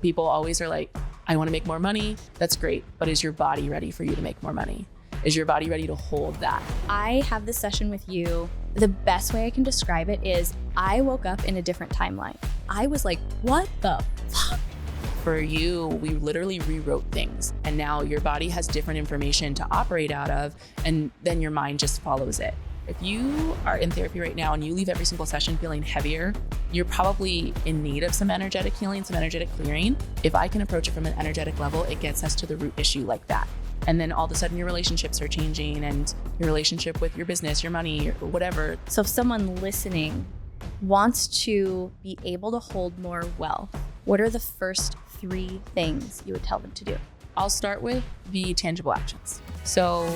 People always are like, I want to make more money. That's great. But is your body ready for you to make more money? Is your body ready to hold that? I have this session with you. The best way I can describe it is I woke up in a different timeline. I was like, what the fuck? For you, we literally rewrote things. And now your body has different information to operate out of, and then your mind just follows it. If you are in therapy right now and you leave every single session feeling heavier, you're probably in need of some energetic healing, some energetic clearing. If I can approach it from an energetic level, it gets us to the root issue like that. And then all of a sudden your relationships are changing, and your relationship with your business, your money, or whatever. So if someone listening wants to be able to hold more wealth, what are the first 3 things you would tell them to do? I'll start with the tangible actions. So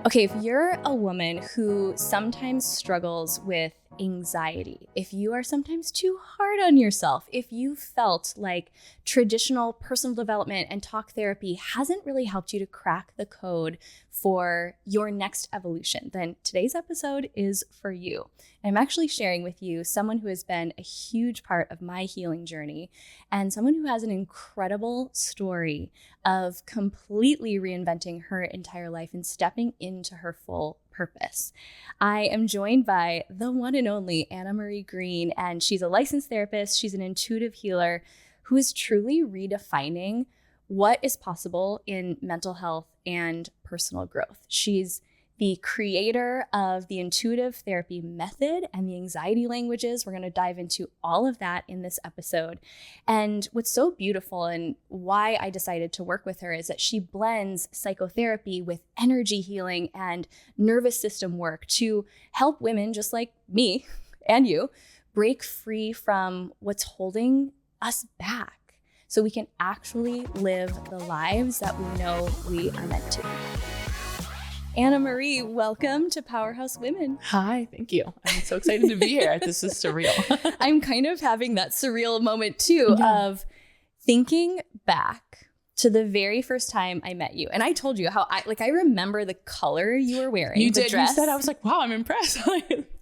okay, if you're a woman who sometimes struggles with anxiety, if you are sometimes too hard on yourself, if you felt like traditional personal development and talk therapy hasn't really helped you to crack the code for your next evolution, then today's episode is for you. I'm actually sharing with you someone who has been a huge part of my healing journey, and someone who has an incredible story of completely reinventing her entire life and stepping into her full purpose. I am joined by the one and only Annamarie Green, and she's a licensed therapist. She's an intuitive healer who is truly redefining what is possible in mental health and personal growth. She's the creator of the intuitive therapy method and the anxiety languages. We're going to dive into all of that in this episode. And what's so beautiful and why I decided to work with her is that she blends psychotherapy with energy healing and nervous system work to help women just like me and you break free from what's holding us back so we can actually live the lives that we know we are meant to. Annamarie, welcome to Powerhouse Women. Hi, thank you. I'm so excited to be here. This is surreal. I'm kind of having that surreal moment too of thinking back to the very first time I met you. And I told you how I remember the color you were wearing. You the did. Dress. You said, I was like, wow, I'm impressed.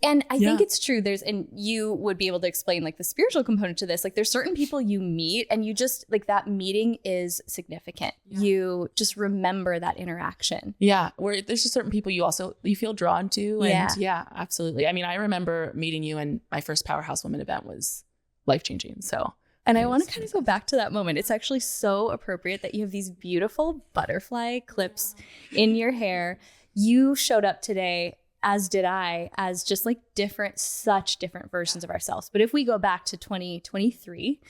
And I think it's true. And you would be able to explain like the spiritual component to this. Like there's certain people you meet and you just like that meeting is significant. Yeah. You just remember that interaction. Yeah. Where there's just certain people you feel drawn to. And yeah, absolutely. I mean, I remember meeting you, and my first Powerhouse Women event was life-changing. So. And I want to kind of go back to that moment. It's actually so appropriate that you have these beautiful butterfly clips in your hair. You showed up today, as did I, as just like such different versions of ourselves. But if we go back to 2023,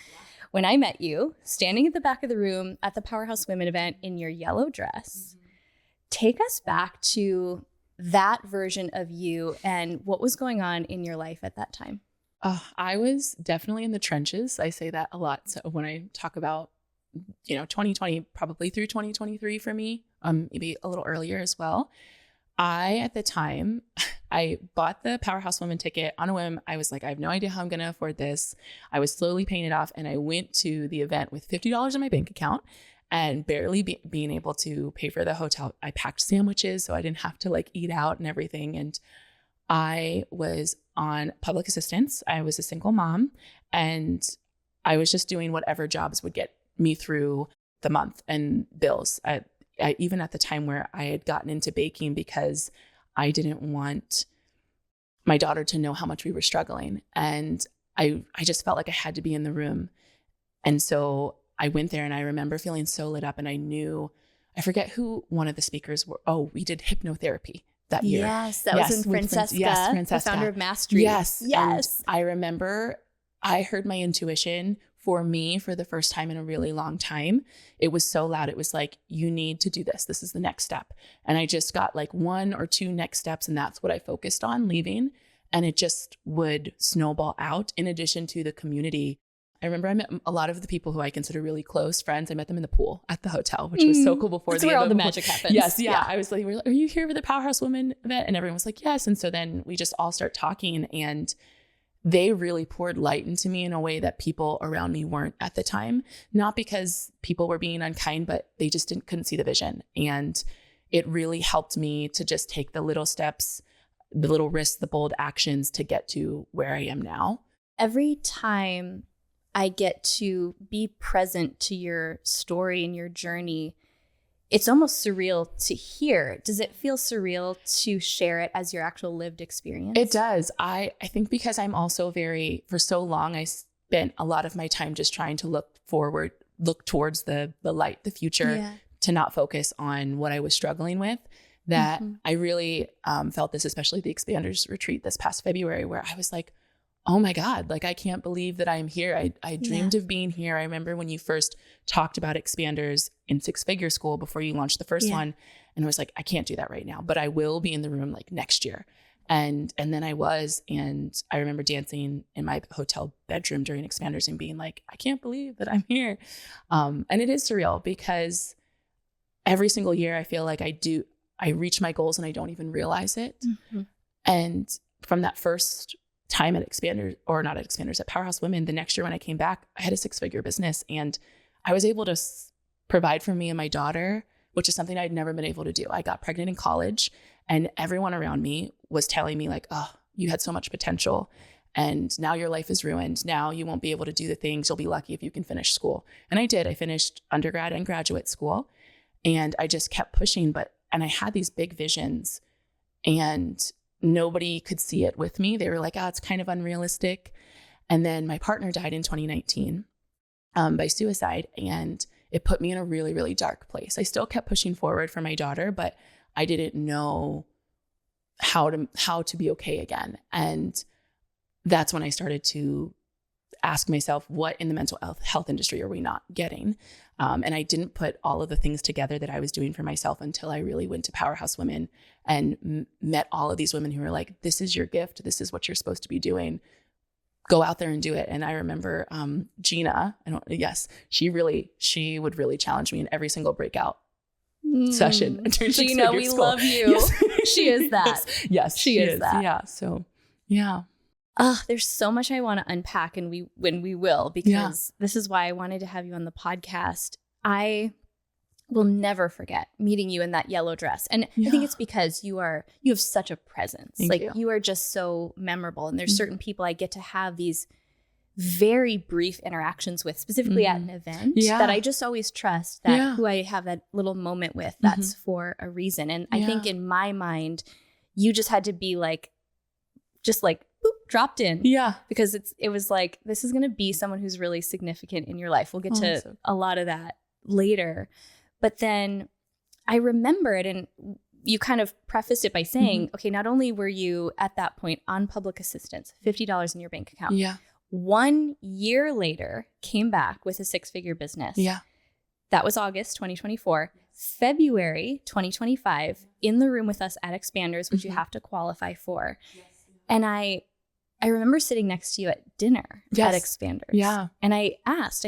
when I met you, standing at the back of the room at the Powerhouse Women event in your yellow dress, take us back to that version of you and what was going on in your life at that time. I was definitely in the trenches. I say that a lot. So when I talk about, 2020, probably through 2023 for me, maybe a little earlier as well. At the time, I bought the Powerhouse Women ticket on a whim. I was like, I have no idea how I'm going to afford this. I was slowly paying it off. And I went to the event with $50 in my bank account and barely being able to pay for the hotel. I packed sandwiches so I didn't have to like eat out and everything. And I was on public assistance. I was a single mom, and I was just doing whatever jobs would get me through the month and bills. I even at the time where I had gotten into baking because I didn't want my daughter to know how much we were struggling. And I just felt like I had to be in the room. And so I went there, and I remember feeling so lit up, and I forget who one of the speakers were. Oh, we did hypnotherapy that year. Yes, that was in Francesca, the founder of Mastery. Yes. And I remember I heard my intuition for me for the first time in a really long time. It was so loud. It was like, you need to do this. This is the next step. And I just got like 1 or 2 next steps, and that's what I focused on leaving. And it just would snowball out in addition to the community. I remember I met a lot of the people who I consider really close friends. I met them in the pool at the hotel, which was so cool before That's where all the magic happens. Yes. Yeah. I was like, are you here for the Powerhouse Women event? And everyone was like, yes. And so then we just all start talking, and they really poured light into me in a way that people around me weren't at the time. Not because people were being unkind, but they just couldn't see the vision. And it really helped me to just take the little steps, the little risks, the bold actions to get to where I am now. Every time I get to be present to your story and your journey, it's almost surreal to hear. Does it feel surreal to share it as your actual lived experience? It does. I think because I'm also for so long, I spent a lot of my time just trying to look forward, look towards the light, the future, to not focus on what I was struggling with, that I really felt this, especially the Expanders retreat this past February, where I was like, oh my God, like I can't believe that I'm here. I dreamed of being here. I remember when you first talked about Expanders in Six Figure School before you launched the first one. And I was like, I can't do that right now, but I will be in the room like next year. And then I was, and I remember dancing in my hotel bedroom during Expanders and being like, I can't believe that I'm here. And it is surreal because every single year I feel like I reach my goals and I don't even realize it. And from that first time at Expanders, or not at Expanders, at Powerhouse Women, the next year when I came back, I had a 6-figure business and I was able to provide for me and my daughter, which is something I'd never been able to do. I got pregnant in college and everyone around me was telling me like, oh, you had so much potential and now your life is ruined. Now you won't be able to do the things. You'll be lucky if you can finish school. And I did. I finished undergrad and graduate school and I just kept pushing, and I had these big visions and nobody could see it with me. They were like, oh, it's kind of unrealistic. And then my partner died in 2019 by suicide. And it put me in a really, really dark place. I still kept pushing forward for my daughter, but I didn't know how to be okay again. And that's when I started to ask myself, what in the mental health industry are we not getting? And I didn't put all of the things together that I was doing for myself until I really went to Powerhouse Women and met all of these women who were like, this is your gift. This is what you're supposed to be doing. Go out there and do it. And I remember Gina, she would really challenge me in every single breakout session. Gina, we love you. Yes. She is that. Yes, she is that. Yeah. So, yeah. There's so much I want to unpack, and when we will, because this is why I wanted to have you on the podcast. I will never forget meeting you in that yellow dress. And I think it's because you have such a presence. Thank you. You are just so memorable. And there's certain people I get to have these very brief interactions with, specifically at an event, that I just always trust that who I have that little moment with, that's for a reason. And I think in my mind, you just had to be like, just like, boop, dropped in. Yeah. Because it was like, this is going to be someone who's really significant in your life. We'll get to a lot of that later. But then I remember it, and you kind of prefaced it by saying, okay, not only were you at that point on public assistance, $50 in your bank account. Yeah. 1 year later, came back with a 6-figure business. Yeah. That was August 2024. February 2025, in the room with us at Expanders, which you have to qualify for. And I remember sitting next to you at dinner at Expanders. Yeah. And I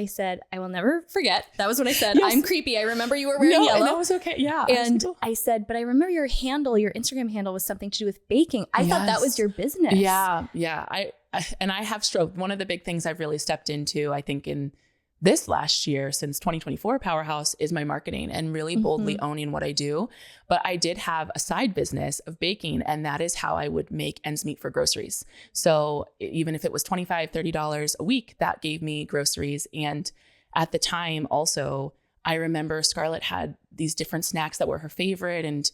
said, I will never forget. That was what I said. I'm creepy. I remember you were wearing yellow. And that was okay. Yeah. And I said, but I remember your Instagram handle was something to do with baking. I thought that was your business. Yeah. Yeah. I have stroked. One of the big things I've really stepped into, I think in this last year, since 2024 Powerhouse, is my marketing and really boldly owning what I do. But I did have a side business of baking, and that is how I would make ends meet for groceries. So even if it was $25, $30 a week, that gave me groceries. And at the time also, I remember Scarlett had these different snacks that were her favorite, and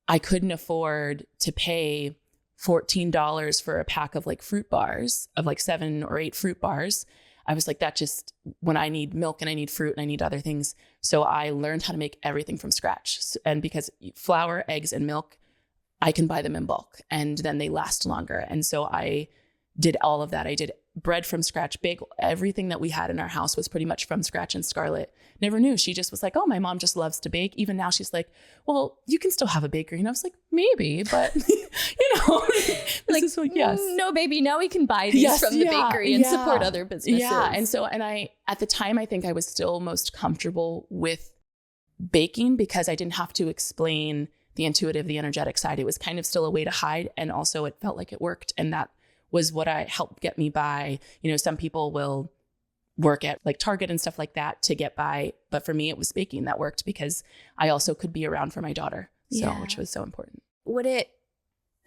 I couldn't afford to pay $14 for a pack of like fruit bars, of like 7 or 8 fruit bars. I was like, that just, when I need milk and I need fruit and I need other things. So I learned how to make everything from scratch. And because flour, eggs, and milk, I can buy them in bulk and then they last longer. And so I did all of that. I did bread from scratch, bagel, everything that we had in our house was pretty much from scratch. And Scarlett never knew. She just was like, oh, my mom just loves to bake. Even now she's like, well, you can still have a bakery. And I was like, maybe, but like, yes. No, baby, now we can buy these from the bakery and support other businesses. Yeah. And I, at the time, I think I was still most comfortable with baking because I didn't have to explain the intuitive, the energetic side. It was kind of still a way to hide. And also it felt like it worked. And that was what I helped get me by. Some people will work at like Target and stuff like that to get by. But for me, it was baking that worked because I also could be around for my daughter. Which was so important. What it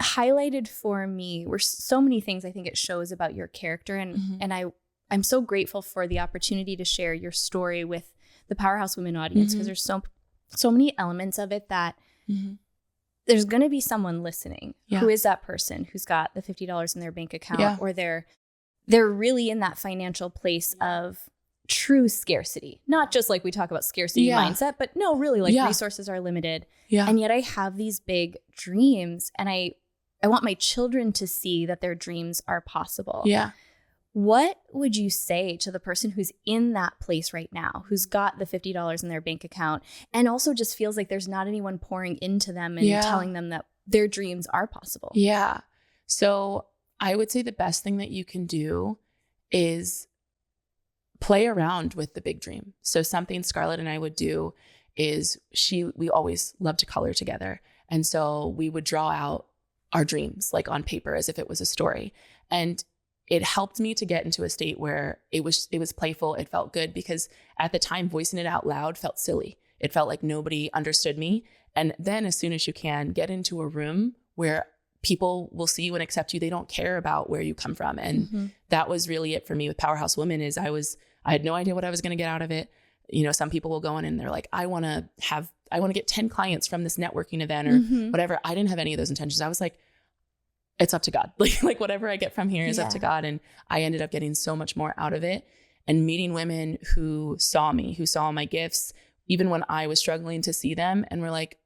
highlighted for me were so many things I think it shows about your character. And I'm so grateful for the opportunity to share your story with the Powerhouse Women audience, because there's so many elements of it that there's going to be someone listening who is that person who's got the $50 in their bank account, or they're really in that financial place of true scarcity, not just like we talk about scarcity mindset, but no, really like resources are limited. And yet I have these big dreams, and I want my children to see that their dreams are possible. What would you say to the person who's in that place right now, who's got the $50 in their bank account and also just feels like there's not anyone pouring into them and telling them that their dreams are possible? So I would say the best thing that you can do is play around with the big dream. So something Scarlett and I would do is we always love to color together. And so we would draw out our dreams like on paper as if it was a story. And it helped me to get into a state where it was playful. It felt good because at the time, voicing it out loud felt silly. It felt like nobody understood me. And then as soon as you can, get into a room where people will see you and accept you. They don't care about where you come from. And that was really it for me with Powerhouse Women is I had no idea what I was going to get out of it. Some people will go in and they're like, I want to get 10 clients from this networking event or whatever. I didn't have any of those intentions. I was like, it's up to God. Like whatever I get from here is up to God. And I ended up getting so much more out of it and meeting women who saw me, who saw my gifts, even when I was struggling to see them. And we're like,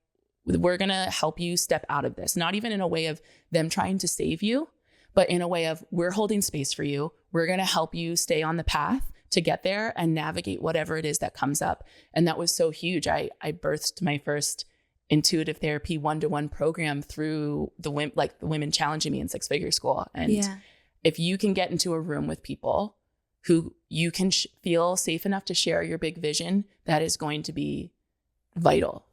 we're going to help you step out of this. Not even in a way of them trying to save you, but in a way of we're holding space for you. We're going to help you stay on the path to get there and navigate whatever it is that comes up. And that was so huge. I birthed my first intuitive therapy one-to-one program through the women challenging me in Six Figure School. And if you can get into a room with people who you can feel safe enough to share your big vision, that is going to be vital.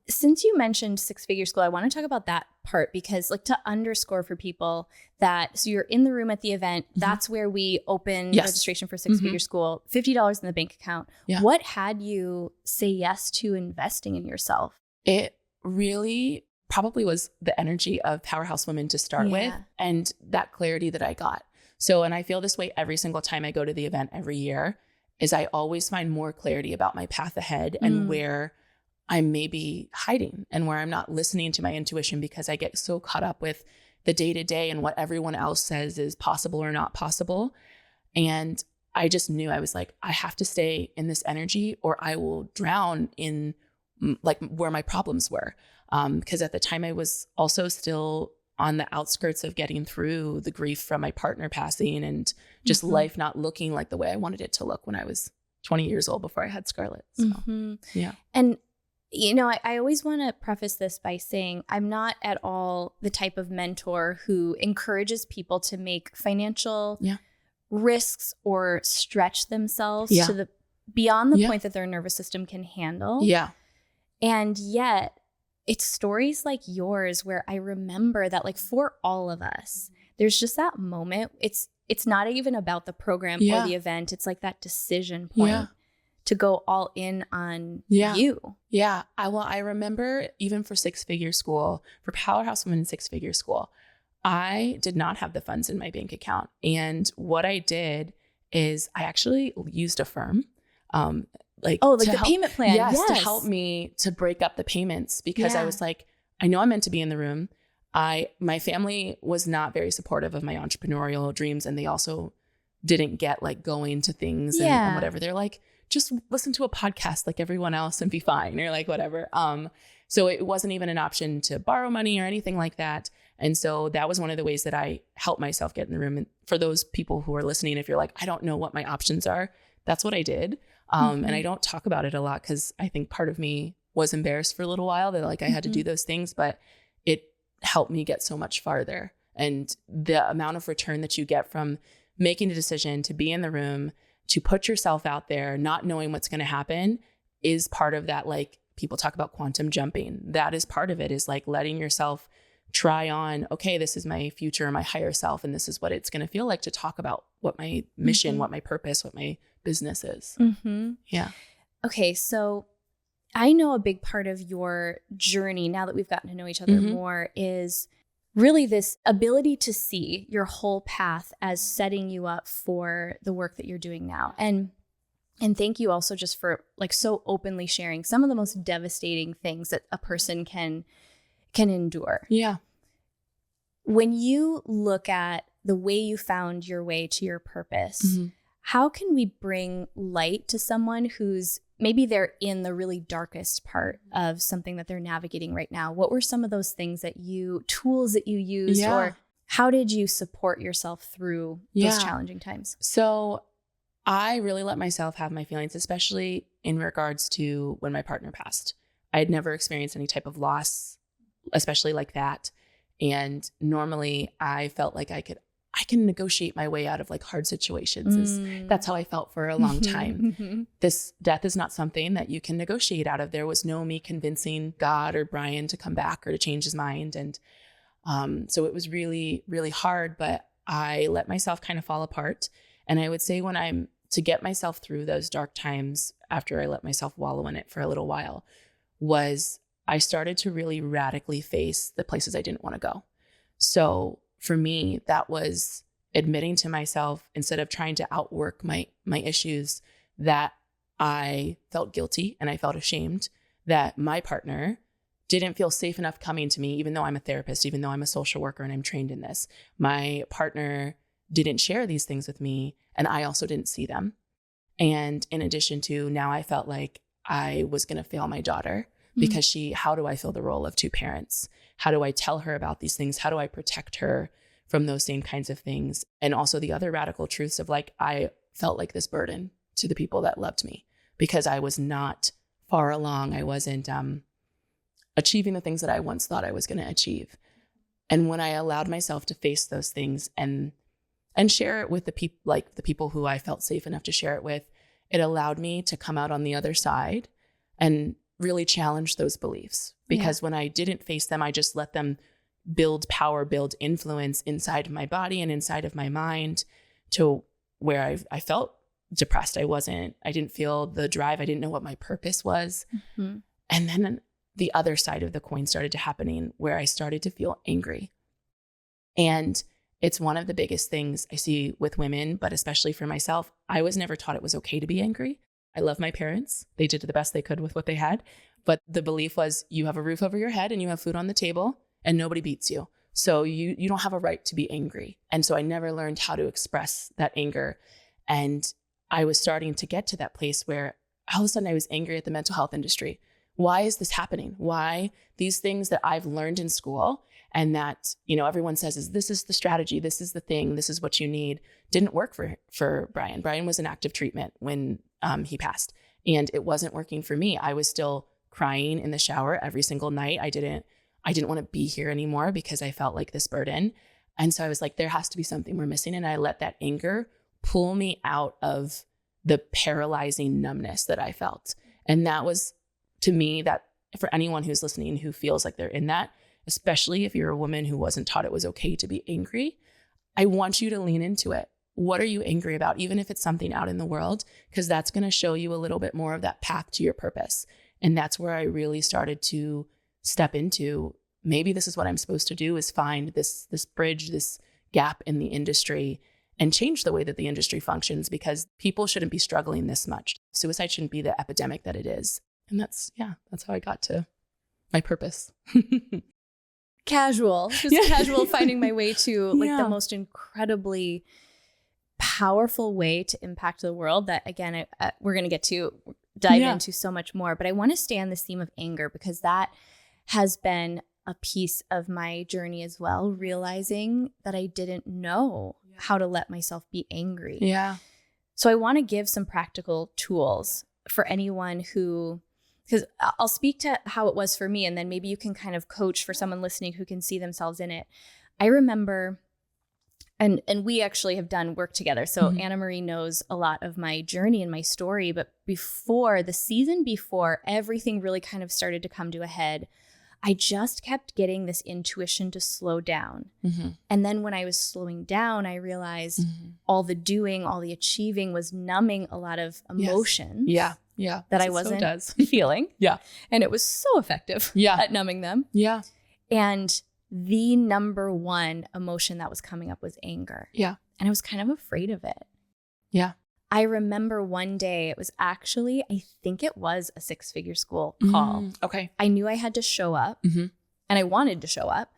Since you mentioned Six Figure School, I want to talk about that part because like to underscore for people that, so you're in the room at the event, that's where we open registration for Six Figure School, $50 in the bank account. What had you say yes to investing in yourself? It really probably was the energy of Powerhouse Women to start with and that clarity that I got. So, and I feel this way every single time I go to the event every year, is I always find more clarity about my path ahead and where I may be hiding and where I'm not listening to my intuition because I get so caught up with the day-to-day and what everyone else says is possible or not possible. And I just knew, I was like, I have to stay in this energy or I will drown in like where my problems were. Because at the time I was also still on the outskirts of getting through the grief from my partner passing and just life not looking like the way I wanted it to look when I was 20 years old before I had Scarlett. So, And I always want to preface this by saying I'm not at all the type of mentor who encourages people to make financial risks or stretch themselves to the beyond the point that their nervous system can handle. And yet it's stories like yours where I remember that like for all of us, there's just that moment. It's not even about the program or the event. It's like that decision point to go all in on you. I remember even for Six Figure School, for Powerhouse Women in Six Figure School, I did not have the funds in my bank account. And what I did is I actually used a firm, the payment plan. Yes, to help me to break up the payments because I was like, I know I'm meant to be in the room. My family was not very supportive of my entrepreneurial dreams. And they also didn't get like going to things and whatever. They're like, just listen to a podcast like everyone else and be fine or like whatever. So it wasn't even an option to borrow money or anything like that. And so that was one of the ways that I helped myself get in the room. And for those people who are listening, if you're like, I don't know what my options are, that's what I did. And I don't talk about it a lot because I think part of me was embarrassed for a little while that like I had to do those things, but it helped me get so much farther. And the amount of return that you get from making a decision to be in the room, to put yourself out there, not knowing what's going to happen is part of that. Like people talk about quantum jumping. That is part of it, is like letting yourself try on, okay, this is my future, my higher self, and this is what it's going to feel like to talk about what my mission, what my purpose, what my business is. Yeah. Okay, so I know a big part of your journey, now that we've gotten to know each other more, is really this ability to see your whole path as setting you up for the work that you're doing now. And thank you also just for like so openly sharing some of the most devastating things that a person can endure. Yeah. When you look at the way you found your way to your purpose, how can we bring light to someone who's maybe they're in the really darkest part of something that they're navigating right now? What were some of those things tools that you used, or how did you support yourself through those challenging times? So I really let myself have my feelings, especially in regards to when my partner passed. I had never experienced any type of loss, especially like that. And normally I felt like I can negotiate my way out of like hard situations. That's how I felt for a long time. This death is not something that you can negotiate out of. There was no me convincing God or Brian to come back or to change his mind. And so it was really, really hard, but I let myself kind of fall apart. And I would say to get myself through those dark times after I let myself wallow in it for a little while, was I started to really radically face the places I didn't want to go. So for me, that was admitting to myself, instead of trying to outwork my issues, that I felt guilty and I felt ashamed that my partner didn't feel safe enough coming to me, even though I'm a therapist, even though I'm a social worker and I'm trained in this. My partner didn't share these things with me, and I also didn't see them. And in addition to, now I felt like I was going to fail my daughter, because how do I fill the role of two parents? How do I tell her about these things? How do I protect her from those same kinds of things? And also the other radical truths of like, I felt like this burden to the people that loved me because I was not far along. I wasn't achieving the things that I once thought I was going to achieve. And when I allowed myself to face those things and share it with the people who I felt safe enough to share it with, it allowed me to come out on the other side and really challenge those beliefs. Because when I didn't face them, I just let them build power, build influence inside of my body and inside of my mind, to where I felt depressed. I didn't feel the drive. I didn't know what my purpose was. And then the other side of the coin started to happening, where I started to feel angry. And it's one of the biggest things I see with women, but especially for myself. I was never taught it was okay to be angry. I love my parents. They did the best they could with what they had. But the belief was, you have a roof over your head and you have food on the table and nobody beats you. So you don't have a right to be angry. And so I never learned how to express that anger. And I was starting to get to that place where all of a sudden I was angry at the mental health industry. Why is this happening? Why these things that I've learned in school and that, everyone says this is the strategy, this is the thing, this is what you need, didn't work for Brian. Brian was in active treatment when he passed, and it wasn't working for me. I was still crying in the shower every single night. I didn't want to be here anymore because I felt like this burden. And so I was like, there has to be something we're missing. And I let that anger pull me out of the paralyzing numbness that I felt. And that was, to me, that for anyone who's listening who feels like they're in that, especially if you're a woman who wasn't taught it was okay to be angry, I want you to lean into it. What are you angry about? Even if it's something out in the world, because that's going to show you a little bit more of that path to your purpose. And that's where I really started to step into, maybe this is what I'm supposed to do, is find this bridge, this gap in the industry, and change the way that the industry functions, because people shouldn't be struggling this much. Suicide shouldn't be the epidemic that it is. And that's how I got to my purpose. Casual finding my way to the most incredibly powerful way to impact the world that, again, we're going to get to dive into so much more. But I want to stay on this theme of anger, because that has been a piece of my journey as well, realizing that I didn't know how to let myself be angry. Yeah. So I want to give some practical tools for anyone who, because I'll speak to how it was for me, and then maybe you can kind of coach for someone listening who can see themselves in it. I remember, and we actually have done work together. So Annamarie knows a lot of my journey and my story, but before the season before everything really kind of started to come to a head, I just kept getting this intuition to slow down. And then when I was slowing down, I realized all the doing, all the achieving was numbing a lot of emotions. That I wasn't feeling. And it was so effective at numbing them. And the number one emotion that was coming up was anger. And I was kind of afraid of it. I remember one day, it was actually, I think it was a 6-figure school call. I knew I had to show up and I wanted to show up.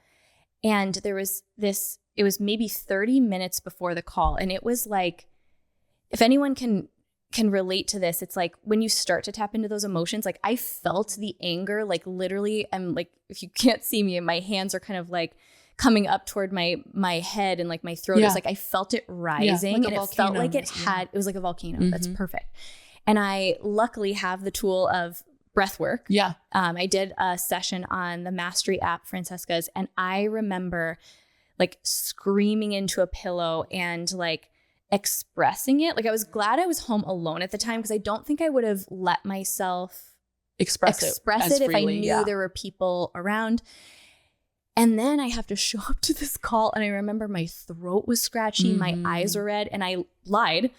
And there was this, it was maybe 30 minutes before the call. And it was like, if anyone can relate to this, it's like when you start to tap into those emotions, like I felt the anger, like literally, I'm like, if you can't see me, my hands are kind of like coming up toward my head and like my throat. It's like I felt it rising, like, and it felt like it had, it was like a volcano. That's perfect. And I luckily have the tool of breath work. I did a session on the Mastery app, Francesca's, and I remember like screaming into a pillow and like expressing it. Like I was glad I was home alone at the time, because I don't think I would have let myself express it if I knew there were people around. And then I have to show up to this call, and I remember my throat was scratchy, my eyes were red, and I lied.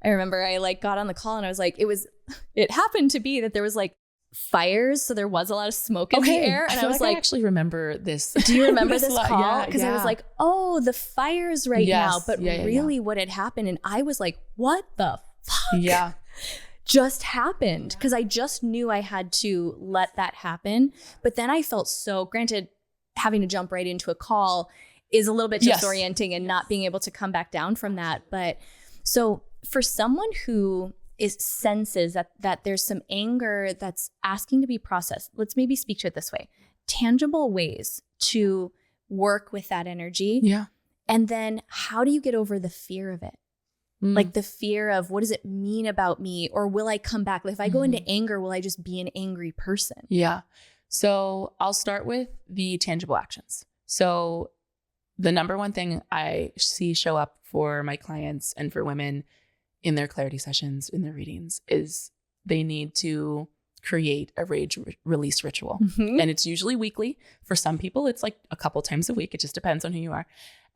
I remember I like got on the call and I was like, it happened to be that there was like fires, so there was a lot of smoke in the air, and I was like, I actually remember this. Do you remember this call? Because I was like, oh, the fires now, but really what had happened, and I was like, what the fuck just happened? Because I just knew I had to let that happen. But then I felt so, granted, having to jump right into a call is a little bit disorienting and not being able to come back down from that. But so for someone who senses that there's some anger that's asking to be processed, let's maybe speak to it this way: tangible ways to work with that energy. And then how do you get over the fear of it? Like the fear of, what does it mean about me? Or will I come back? Like if I go into anger, will I just be an angry person? So I'll start with the tangible actions. So the number one thing I see show up for my clients and for women in their clarity sessions, in their readings, is they need to create a rage release ritual. And it's usually weekly. For some people, it's like a couple times a week. It just depends on who you are.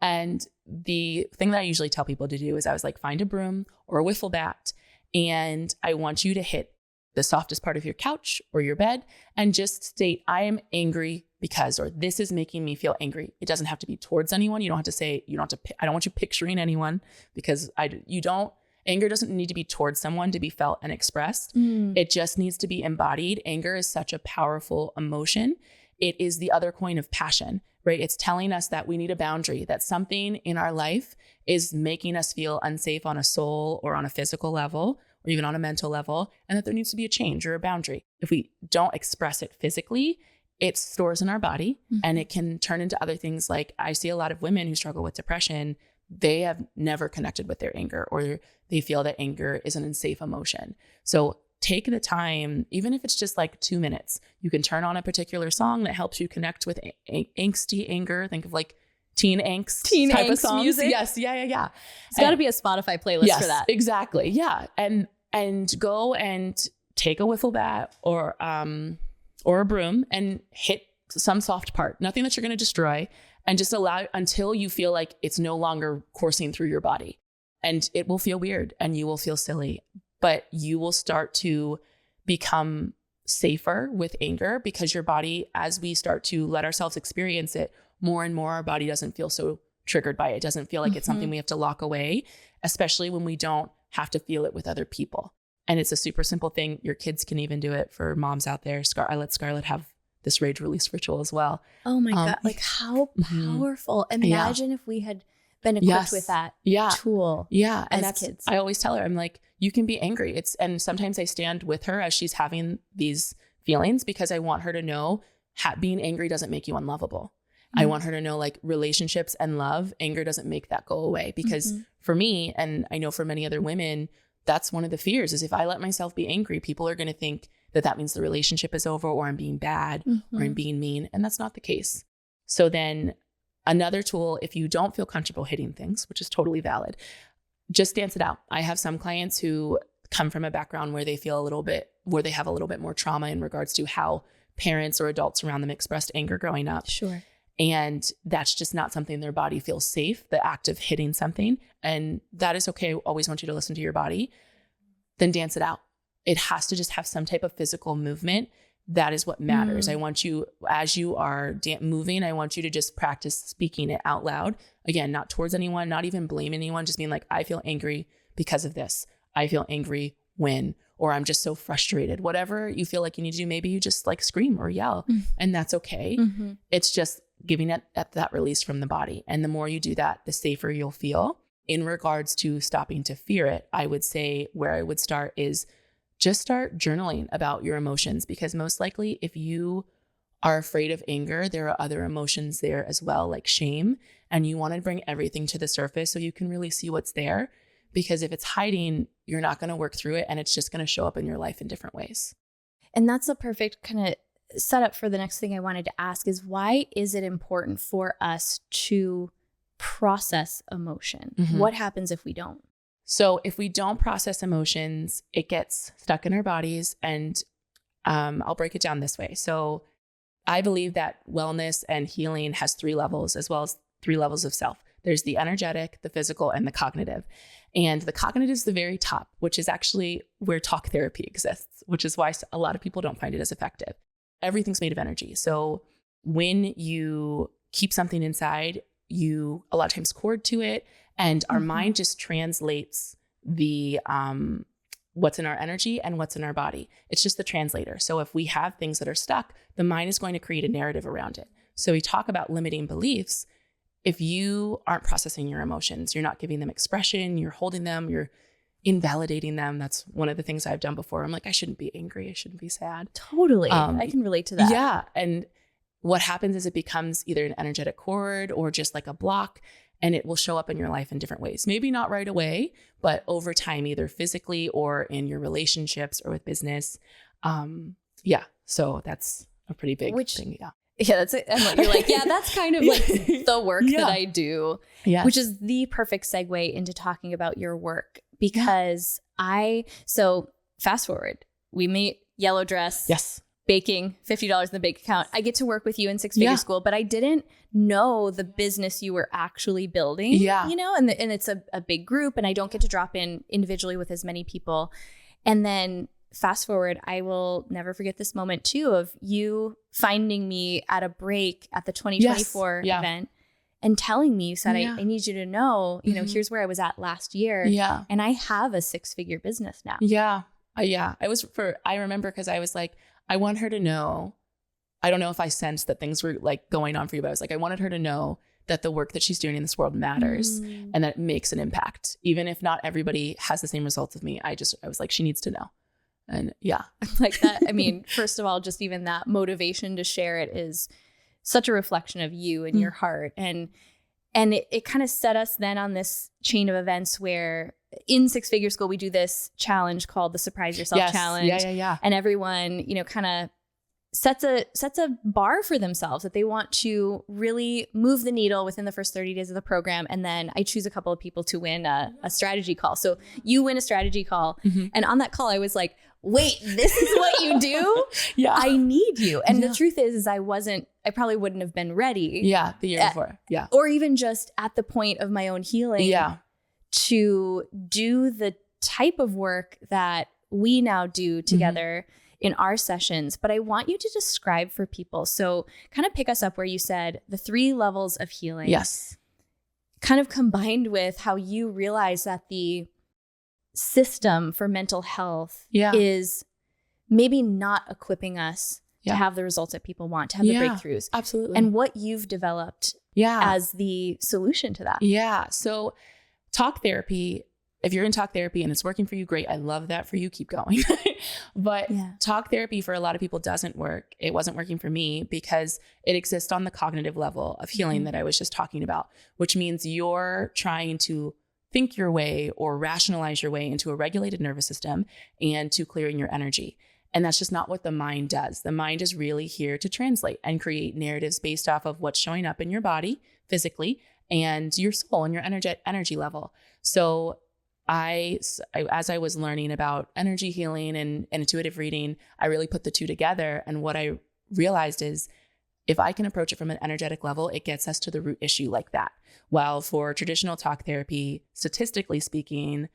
And the thing that I usually tell people to do is I was like, find a broom or a wiffle bat, and I want you to hit the softest part of your couch or your bed and just state, I am angry because, or this is making me feel angry. It doesn't have to be towards anyone. You don't have to say, I don't want you picturing anyone, because anger doesn't need to be towards someone to be felt and expressed. It just needs to be embodied. Anger is such a powerful emotion. It is the other coin of passion, right? It's telling us that we need a boundary, that something in our life is making us feel unsafe on a soul or on a physical level, or even on a mental level, and that there needs to be a change or a boundary. If we don't express it physically, it stores in our body and it can turn into other things. Like I see a lot of women who struggle with depression. They have never connected with their anger, or they feel that anger is an unsafe emotion. So take the time, even if it's just like 2 minutes, you can turn on a particular song that helps you connect with angsty anger. Think of like teen angst type of songs. Music. Yes. It's got to be a Spotify playlist for that. Exactly. Yeah. And go and take a wiffle bat or a broom and hit some soft part, nothing that you're going to destroy, and just allow until you feel like it's no longer coursing through your body. And it will feel weird and you will feel silly, but you will start to become safer with anger, because your body, as we start to let ourselves experience it more and more, our body doesn't feel so triggered by it. It doesn't feel like it's something we have to lock away, especially when we don't have to feel it with other people. And it's a super simple thing. Your kids can even do it. For moms out there, I let Scarlett have this rage release ritual as well. Oh my God. Like how powerful. Imagine if we had been equipped with that tool as kids. I always tell her, I'm like, you can be angry. And sometimes I stand with her as she's having these feelings, because I want her to know being angry doesn't make you unlovable. I want her to know, like, relationships and love, anger doesn't make that go away. Because for me, and I know for many other women, that's one of the fears, is if I let myself be angry, people are going to think that means the relationship is over, or I'm being bad, or I'm being mean. And that's not the case. So then another tool, if you don't feel comfortable hitting things, which is totally valid, just dance it out. I have some clients who come from a background where they have a little bit more trauma in regards to how parents or adults around them expressed anger growing up. Sure. And that's just not something their body feels safe, the act of hitting something. And that is okay. I always want you to listen to your body. Then dance it out. It has to just have some type of physical movement. That is what matters. I want you, as you are moving, I want you to just practice speaking it out loud. Again, not towards anyone, not even blaming anyone, just being like, I feel angry because of this. I feel angry when, or I'm just so frustrated. Whatever you feel like you need to do, maybe you just like scream or yell, and that's okay. It's just giving it that release from the body. And the more you do that, the safer you'll feel. In regards to stopping to fear it, I would say where I would start is just start journaling about your emotions, because most likely if you are afraid of anger, there are other emotions there as well, like shame. And you want to bring everything to the surface so you can really see what's there. Because if it's hiding, you're not going to work through it, and it's just going to show up in your life in different ways. And that's a perfect kind of setup for the next thing I wanted to ask is, why is it important for us to process emotion? What happens if we don't? So if we don't process emotions, it gets stuck in our bodies. And I'll break it down this way. So I believe that wellness and healing has 3 levels, as well as 3 levels of self. There's the energetic, the physical, and the cognitive. And the cognitive is the very top, which is actually where talk therapy exists, which is why a lot of people don't find it as effective. Everything's made of energy. So when you keep something inside, you a lot of times cord to it, and our mind just translates the what's in our energy and what's in our body. It's just the translator. So if we have things that are stuck, the mind is going to create a narrative around it. So we talk about limiting beliefs. If you aren't processing your emotions, you're not giving them expression, you're holding them, you're invalidating them. That's one of the things I've done before. I'm like, I shouldn't be angry. I shouldn't be sad. Totally. I can relate to that. Yeah. And what happens is it becomes either an energetic cord or just like a block, and it will show up in your life in different ways. Maybe not right away, but over time, either physically or in your relationships or with business. Yeah. So that's a pretty big thing. Yeah. Yeah, that's it. And you're like, yeah, that's kind of like the work that I do, which is the perfect segue into talking about your work, because so fast forward, we meet, yellow dress, baking, $50 in the bank account. I get to work with you in 6-figure school, but I didn't know the business you were actually building, you know, and it's a big group, and I don't get to drop in individually with as many people. And then fast forward, I will never forget this moment too, of you finding me at a break at the 2024 event and telling me, you said, I need you to know, you know, here's where I was at last year. And I have a 6-figure business now. I remember, because I was like, I want her to know, I don't know if I sensed that things were like going on for you, but I was like, I wanted her to know that the work that she's doing in this world matters and that it makes an impact. Even if not everybody has the same results as me, I was like, she needs to know. And like that. I mean, first of all, just even that motivation to share it is such a reflection of you and your heart. And it kind of set us then on this chain of events where in 6-figure school, we do this challenge called the Surprise Yourself Challenge. And everyone, you know, kind of sets a bar for themselves that they want to really move the needle within the first 30 days of the program. And then I choose a couple of people to win a strategy call. So you win a strategy call. And on that call, I was like, wait, this is what you do? I need you. And the truth is I probably wouldn't have been ready. The year before. Or even just at the point of my own healing to do the type of work that we now do together in our sessions. But I want you to describe for people. So kind of pick us up where you said the 3 levels of healing. Kind of combined with how you realize that the system for mental health is maybe not equipping us to have the results that people want, to have the breakthroughs. Absolutely. And what you've developed as the solution to that. So talk therapy, if you're in talk therapy and it's working for you, great. I love that for you. Keep going. But talk therapy for a lot of people doesn't work. It wasn't working for me because it exists on the cognitive level of healing that I was just talking about, which means you're trying to think your way or rationalize your way into a regulated nervous system and to clearing your energy. And that's just not what the mind does. The mind is really here to translate and create narratives based off of what's showing up in your body physically and your soul and your energy level. So as I was learning about energy healing and intuitive reading, I really put the two together. And what I realized is if I can approach it from an energetic level, it gets us to the root issue like that. While for traditional talk therapy, statistically speaking,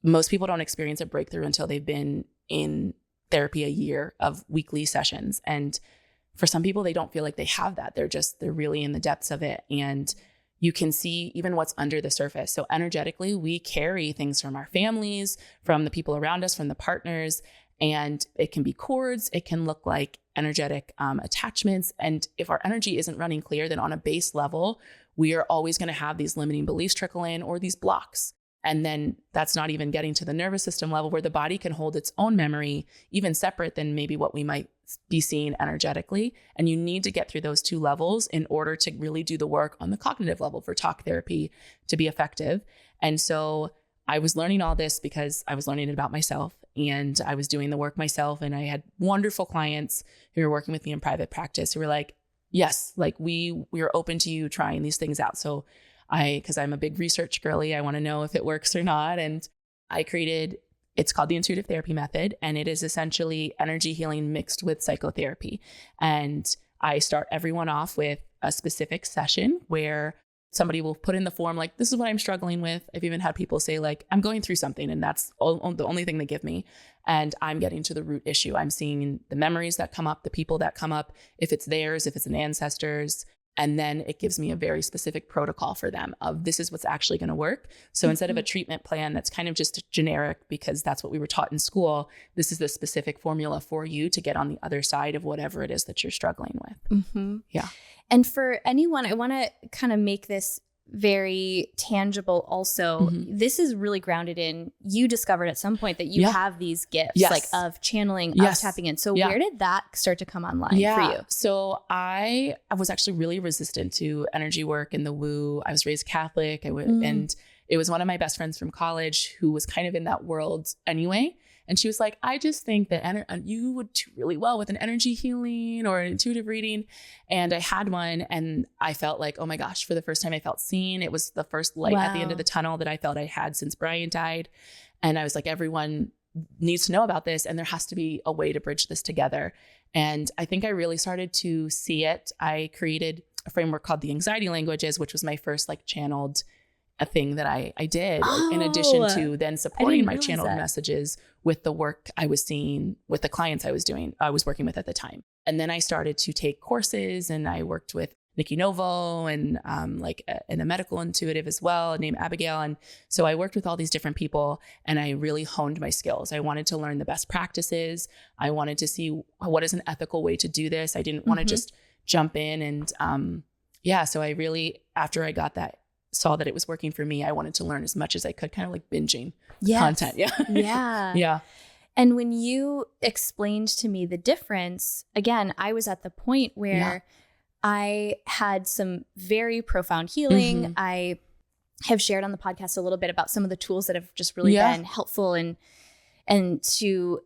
most people don't experience a breakthrough until they've been in therapy a year of weekly sessions. And for some people, they don't feel like they have that. They're really in the depths of it. And you can see even what's under the surface. So energetically, we carry things from our families, from the people around us, from the partners, and it can be cords. It can look like energetic attachments. And if our energy isn't running clear, then on a base level, we are always going to have these limiting beliefs trickle in or these blocks. And then that's not even getting to the nervous system level where the body can hold its own memory, even separate than maybe what we might be seeing energetically. And you need to get through those two levels in order to really do the work on the cognitive level for talk therapy to be effective. And so I was learning all this because I was learning it about myself and I was doing the work myself. And I had wonderful clients who were working with me in private practice who were like, yes, like we are open to you trying these things out. So because I'm a big research girly, I want to know if it works or not. And I created, it's called the intuitive therapy method. And it is essentially energy healing mixed with psychotherapy. And I start everyone off with a specific session where somebody will put in the form, like, this is what I'm struggling with. I've even had people say like, I'm going through something and that's the only thing they give me. And I'm getting to the root issue. I'm seeing the memories that come up, the people that come up, if it's theirs, if it's an ancestor's. And then it gives me a very specific protocol for them of this is what's actually going to work. So instead of a treatment plan that's kind of just generic because that's what we were taught in school, this is the specific formula for you to get on the other side of whatever it is that you're struggling with. Mm-hmm. Yeah. And for anyone, I want to kind of make this very tangible also. Mm-hmm. This is really grounded in, you discovered at some point that you have these gifts, yes. like of channeling, yes. of tapping in. So yeah. where did that start to come online for you? So I was actually really resistant to energy work and the woo. I was raised Catholic. And it was one of my best friends from college who was kind of in that world anyway. And she was like, I just think that you would do really well with an energy healing or an intuitive reading. And I had one and I felt like, oh my gosh, for the first time I felt seen. It was the first light at the end of the tunnel that I felt I had since Brian died. And I was like, everyone needs to know about this. And there has to be a way to bridge this together. And I think I really started to see it. I created a framework called the anxiety languages, which was my first like channeled a thing that I did in addition to then supporting my channeled messages with the work I was seeing with the clients I was working with at the time. And then I started to take courses and I worked with Nikki Novo and a medical intuitive as well named Abigail. And so I worked with all these different people and I really honed my skills. I wanted to learn the best practices. I wanted to see what is an ethical way to do this. I didn't want to just jump in and so I really, after I got that, saw that it was working for me, I wanted to learn as much as I could, kind of like binging content. Yeah. And when you explained to me the difference, again, I was at the point where I had some very profound healing. Mm-hmm. I have shared on the podcast a little bit about some of the tools that have just really been helpful and to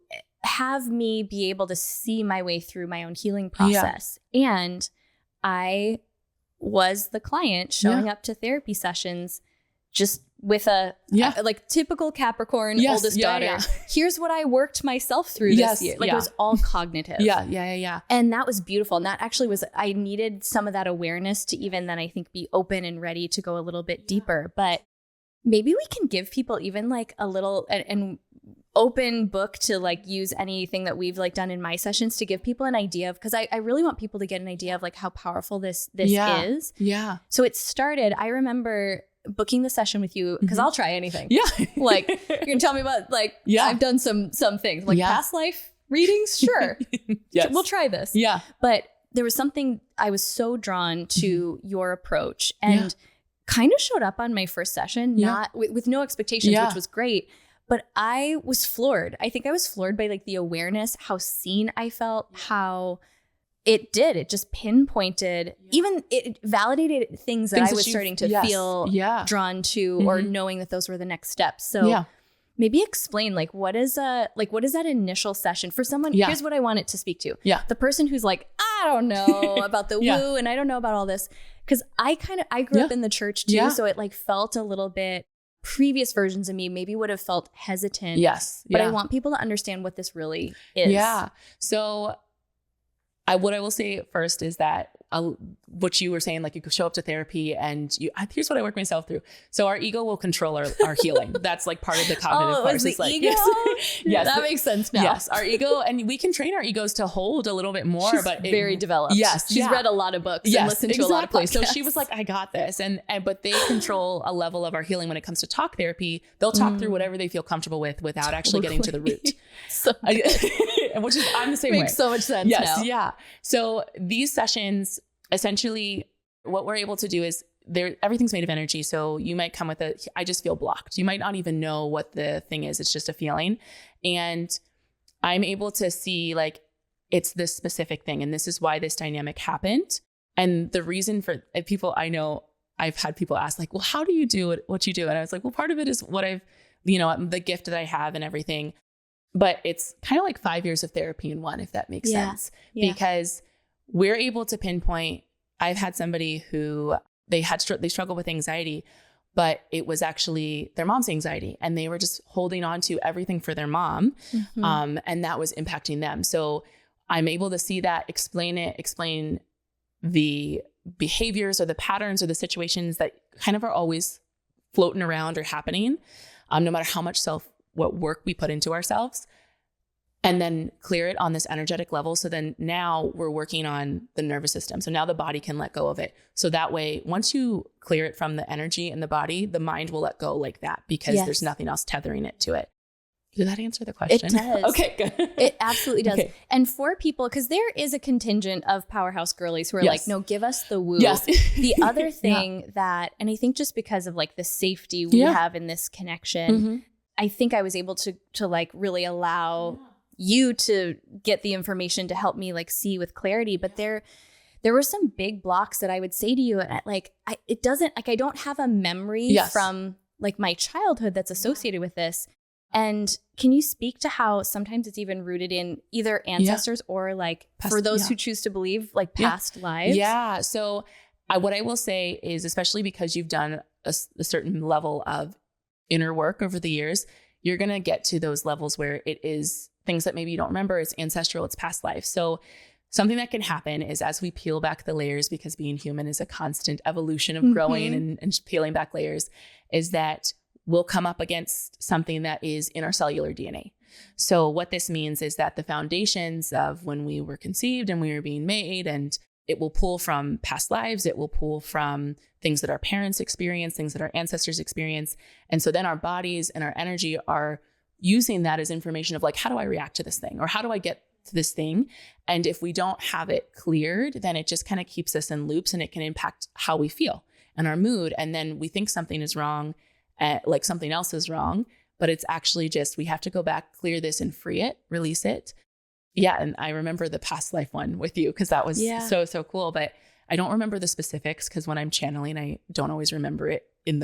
have me be able to see my way through my own healing process. And I was the client showing up to therapy sessions just with a like typical Capricorn oldest daughter. Here's what I worked myself through this year. Like it was all cognitive. Yeah. And that was beautiful. And that actually was, I needed some of that awareness to even then I think be open and ready to go a little bit deeper. But maybe we can give people even like a little and open book to like use anything that we've like done in my sessions to give people an idea of, because I really want people to get an idea of like how powerful this is. Yeah. So it started, I remember booking the session with you because I'll try anything. Yeah. Like you're gonna tell me about like, I've done some things like past life readings. Sure. Yes. We'll try this. Yeah. But there was something I was so drawn to your approach and kind of showed up on my first session, not with no expectations, which was great. But I was floored. I think I was floored by like the awareness, how seen I felt, how it just pinpointed, even it validated things that I was starting to feel drawn to or knowing that those were the next steps. So maybe explain like, what is that initial session for someone? Here's what I want it to speak to. Yeah. The person who's like, I don't know about the woo and I don't know about all this. Cause I grew up in the church too. So it like felt a little bit, previous versions of me maybe would have felt hesitant. Yes. But I want people to understand what this really is. Yeah. So what I will say first is that what you were saying, like you could show up to therapy and here's what I work myself through. So our ego will control our healing. That's like part of the cognitive part. It's like, ego? Yes, that makes sense now. Yes, our ego, and we can train our egos to hold a little bit more. She's but very developed. Yes, she's read a lot of books and listened to a lot of podcasts. So she was like, I got this, but they control a level of our healing when it comes to talk therapy. They'll talk through whatever they feel comfortable with without actually getting to the root. Which is I'm the same way. Makes so much sense. Yes, now. yeah. So these sessions, essentially, what we're able to do is everything's made of energy. So you might come with I just feel blocked. You might not even know what the thing is. It's just a feeling. And I'm able to see like, it's this specific thing. And this is why this dynamic happened. And the reason for people, I know I've had people ask like, well, how do you do what you do? And I was like, well, part of it is what the gift that I have and everything. But it's kind of like 5 years of therapy in one, if that makes sense. Yeah. Because we're able to pinpoint. I've had somebody who they struggle with anxiety, but it was actually their mom's anxiety, and they were just holding on to everything for their mom, and that was impacting them. So I'm able to see that, explain the behaviors or the patterns or the situations that kind of are always floating around or happening, no matter how much what work we put into ourselves, and then clear it on this energetic level. So then now we're working on the nervous system. So now the body can let go of it. So that way, once you clear it from the energy in the body, the mind will let go like that because there's nothing else tethering it to it. Did that answer the question? It does. Okay, good. It absolutely does. Okay. And for people, because there is a contingent of Powerhouse girlies who are like, no, give us the woo. Yes. The other thing that, and I think just because of like the safety we have in this connection, I think I was able to like really allow you to get the information to help me like see with clarity. But there were some big blocks that I would say to you, like, I don't have a memory from like my childhood that's associated with this. And can you speak to how sometimes it's even rooted in either ancestors or like for those who choose to believe like past lives? Yeah. So what I will say is, especially because you've done a certain level of inner work over the years, you're going to get to those levels where it is things that maybe you don't remember. It's ancestral, it's past life. So something that can happen is as we peel back the layers, because being human is a constant evolution of growing and peeling back layers, is that we'll come up against something that is in our cellular DNA. So what this means is that the foundations of when we were conceived and we were being made, and it will pull from past lives, it will pull from things that our parents experience, things that our ancestors experience. And so then our bodies and our energy are using that as information of like, how do I react to this thing? Or how do I get to this thing? And if we don't have it cleared, then it just kind of keeps us in loops, and it can impact how we feel and our mood. And then we think something is wrong, like something else is wrong, but it's actually just, we have to go back, clear this and free it, release it. Yeah. And I remember the past life one with you because that was so cool, but I don't remember the specifics because when I'm channeling, I don't always remember it in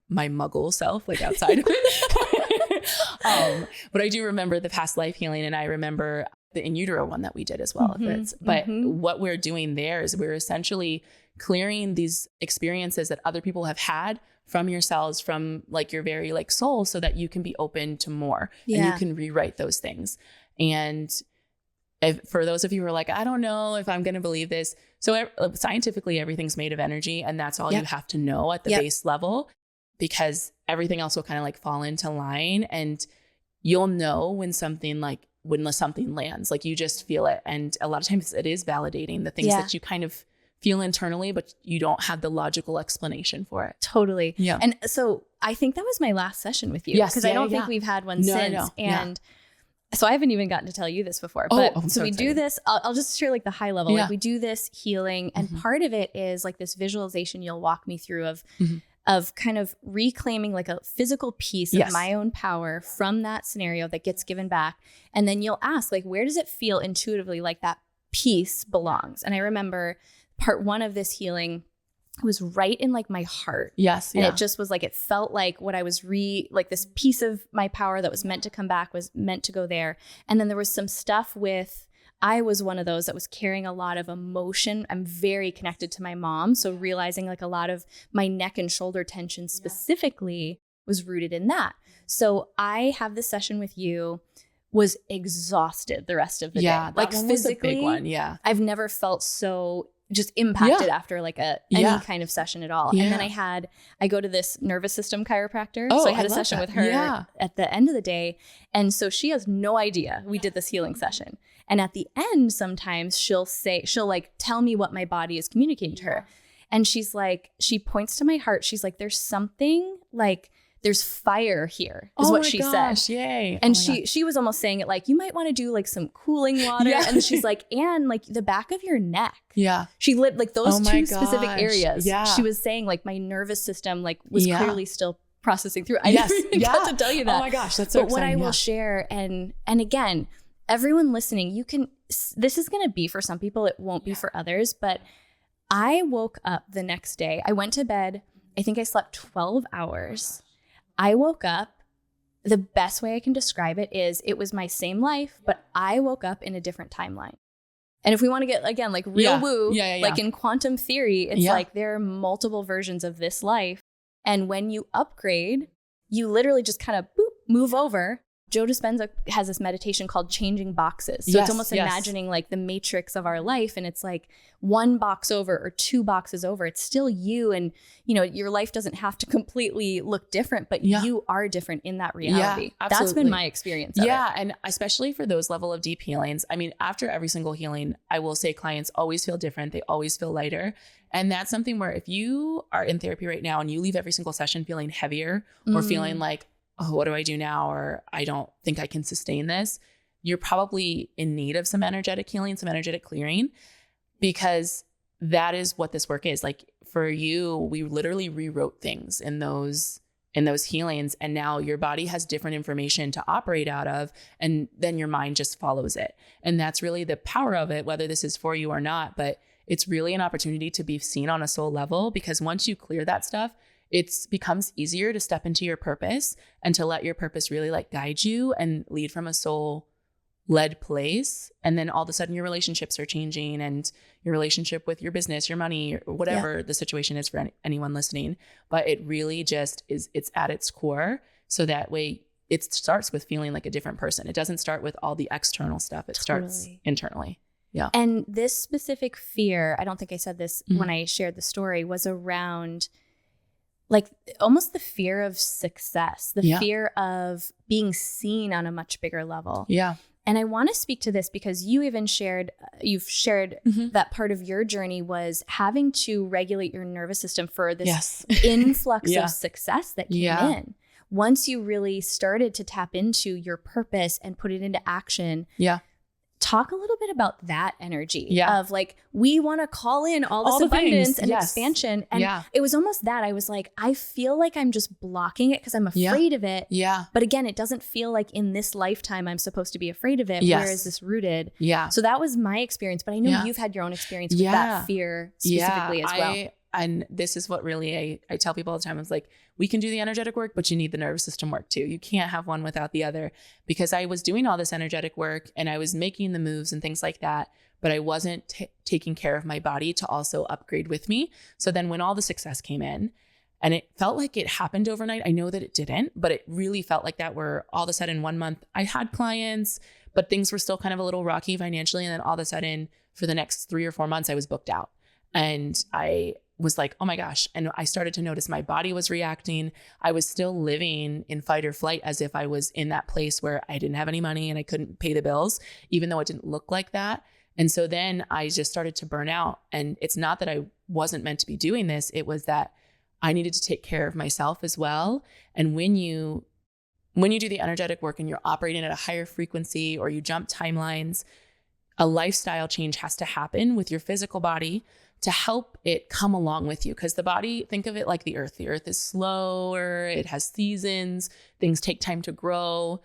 my muggle self, like outside of it. But I do remember the past life healing, and I remember the in utero one that we did as well. But what we're doing there is we're essentially clearing these experiences that other people have had from yourselves, from like your very like soul, so that you can be open to more and you can rewrite those things. And for those of you who are like, I don't know if I'm going to believe this. So scientifically, everything's made of energy, and that's all you have to know at the base level, because everything else will kind of like fall into line, and you'll know when something lands, like you just feel it. And a lot of times it is validating the things that you kind of feel internally, but you don't have the logical explanation for it. Totally. Yeah. And so I think that was my last session with you. Yes. Because I don't think we've had one since. And so I haven't even gotten to tell you this before, but so we do this, I'll just share like the high level, like we do this healing, and part of it is like this visualization you'll walk me through of kind of reclaiming like a physical piece of my own power from that scenario that gets given back. And then you'll ask like, where does it feel intuitively like that piece belongs? And I remember part one of this healing was right in like my heart. Yes. And it just was like, it felt like what I was like this piece of my power that was meant to come back was meant to go there. And then there was some stuff I was one of those that was carrying a lot of emotion. I'm very connected to my mom. So realizing like a lot of my neck and shoulder tension specifically was rooted in that. So I have this session with you was exhausted the rest of the day. That Like one physically, was a big one. Yeah. I've never felt so just impacted after like any kind of session at all. And then I go to this nervous system chiropractor. So I had a session with her at the end of the day. And so she has no idea we did this healing session. And at the end, sometimes she'll like tell me what my body is communicating to her. And she's like, she points to my heart. She's like, there's something like, there's fire here, is what she said. Yay. And she was almost saying it like, you might want to do like some cooling water. And she's like, and like the back of your neck. Yeah. She lit like those two specific areas. Yeah. She was saying like my nervous system like was clearly still processing through. I never even got to tell you that. Oh my gosh, that's so exciting. But what I will share, and again, everyone listening, this is going to be for some people, it won't be for others, but I woke up the next day. I went to bed. I think I slept 12 hours. I woke up. The best way I can describe it is it was my same life, but I woke up in a different timeline. And if we want to get, again, like real woo, like in quantum theory, it's like there are multiple versions of this life. And when you upgrade, you literally just kind of move over. Joe Dispenza has this meditation called changing boxes. So it's almost imagining like the matrix of our life. And it's like one box over or two boxes over. It's still you. And, you know, your life doesn't have to completely look different, but you are different in that reality. Yeah, that's been my experience of it. And especially for those level of deep healings. I mean, after every single healing, I will say clients always feel different. They always feel lighter. And that's something where if you are in therapy right now and you leave every single session feeling heavier or feeling like, oh, what do I do now? Or I don't think I can sustain this. You're probably in need of some energetic healing, some energetic clearing, because that is what this work is. Like for you, we literally rewrote things in those healings. And now your body has different information to operate out of. And then your mind just follows it. And that's really the power of it, whether this is for you or not. But it's really an opportunity to be seen on a soul level, because once you clear that stuff, it becomes easier to step into your purpose and to let your purpose really like guide you and lead from a soul led place. And then all of a sudden your relationships are changing, and your relationship with your business, your money, or whatever the situation is for anyone listening. But it really just it's at its core. So that way it starts with feeling like a different person. It doesn't start with all the external stuff. It starts internally. Yeah. And this specific fear, I don't think I said this when I shared the story, was around like almost the fear of success, the fear of being seen on a much bigger level. Yeah. And I want to speak to this because you've shared that part of your journey was having to regulate your nervous system for this influx of success that came in. Once you really started to tap into your purpose and put it into action. Yeah. Talk a little bit about that energy of like, we want to call in all this abundance and expansion. And it was almost that I was like, I feel like I'm just blocking it because I'm afraid of it. Yeah. But again, it doesn't feel like in this lifetime I'm supposed to be afraid of it. Where is this rooted? Yeah. So that was my experience, but I know you've had your own experience with that fear specifically as well. And this is what really I tell people all the time. I was like, we can do the energetic work, but you need the nervous system work too. You can't have one without the other, because I was doing all this energetic work and I was making the moves and things like that, but I wasn't taking care of my body to also upgrade with me. So then when all the success came in, and it felt like it happened overnight, I know that it didn't, but it really felt like that, where all of a sudden 1 month I had clients, but things were still kind of a little rocky financially. And then all of a sudden for the next 3 or 4 months, I was booked out. And I was like, oh my gosh. And I started to notice my body was reacting. I was still living in fight or flight as if I was in that place where I didn't have any money and I couldn't pay the bills, even though it didn't look like that. And so then I just started to burn out. And it's not that I wasn't meant to be doing this. It was that I needed to take care of myself as well. And when you do the energetic work and you're operating at a higher frequency, or you jump timelines, a lifestyle change has to happen with your physical body to help it come along with you. Because the body, think of it like the earth. The earth is slower, it has seasons, things take time to grow.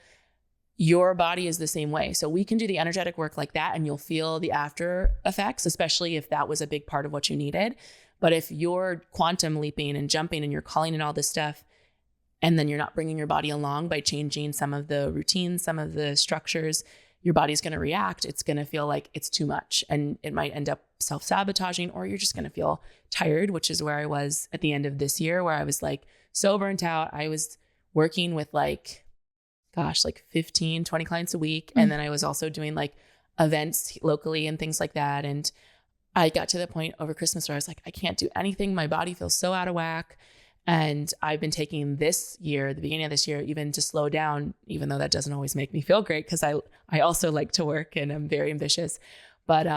Your body is the same way. So we can do the energetic work like that, and you'll feel the after effects, especially if that was a big part of what you needed. But if you're quantum leaping and jumping and you're calling in all this stuff, and then you're not bringing your body along by changing some of the routines, some of the structures, your body's going to react. It's going to feel like it's too much, and it might end up self-sabotaging, or you're just going to feel tired, which is where I was at the end of this year, where I was like so burnt out. I was working with like, like 15, 20 clients a week. And then I was also doing like events locally and things like that. And I got to the point over Christmas where I was like, I can't do anything. My body feels so out of whack. And I've been taking this year, the beginning of this year, even to slow down, even though that doesn't always make me feel great because I also like to work and I'm very ambitious, but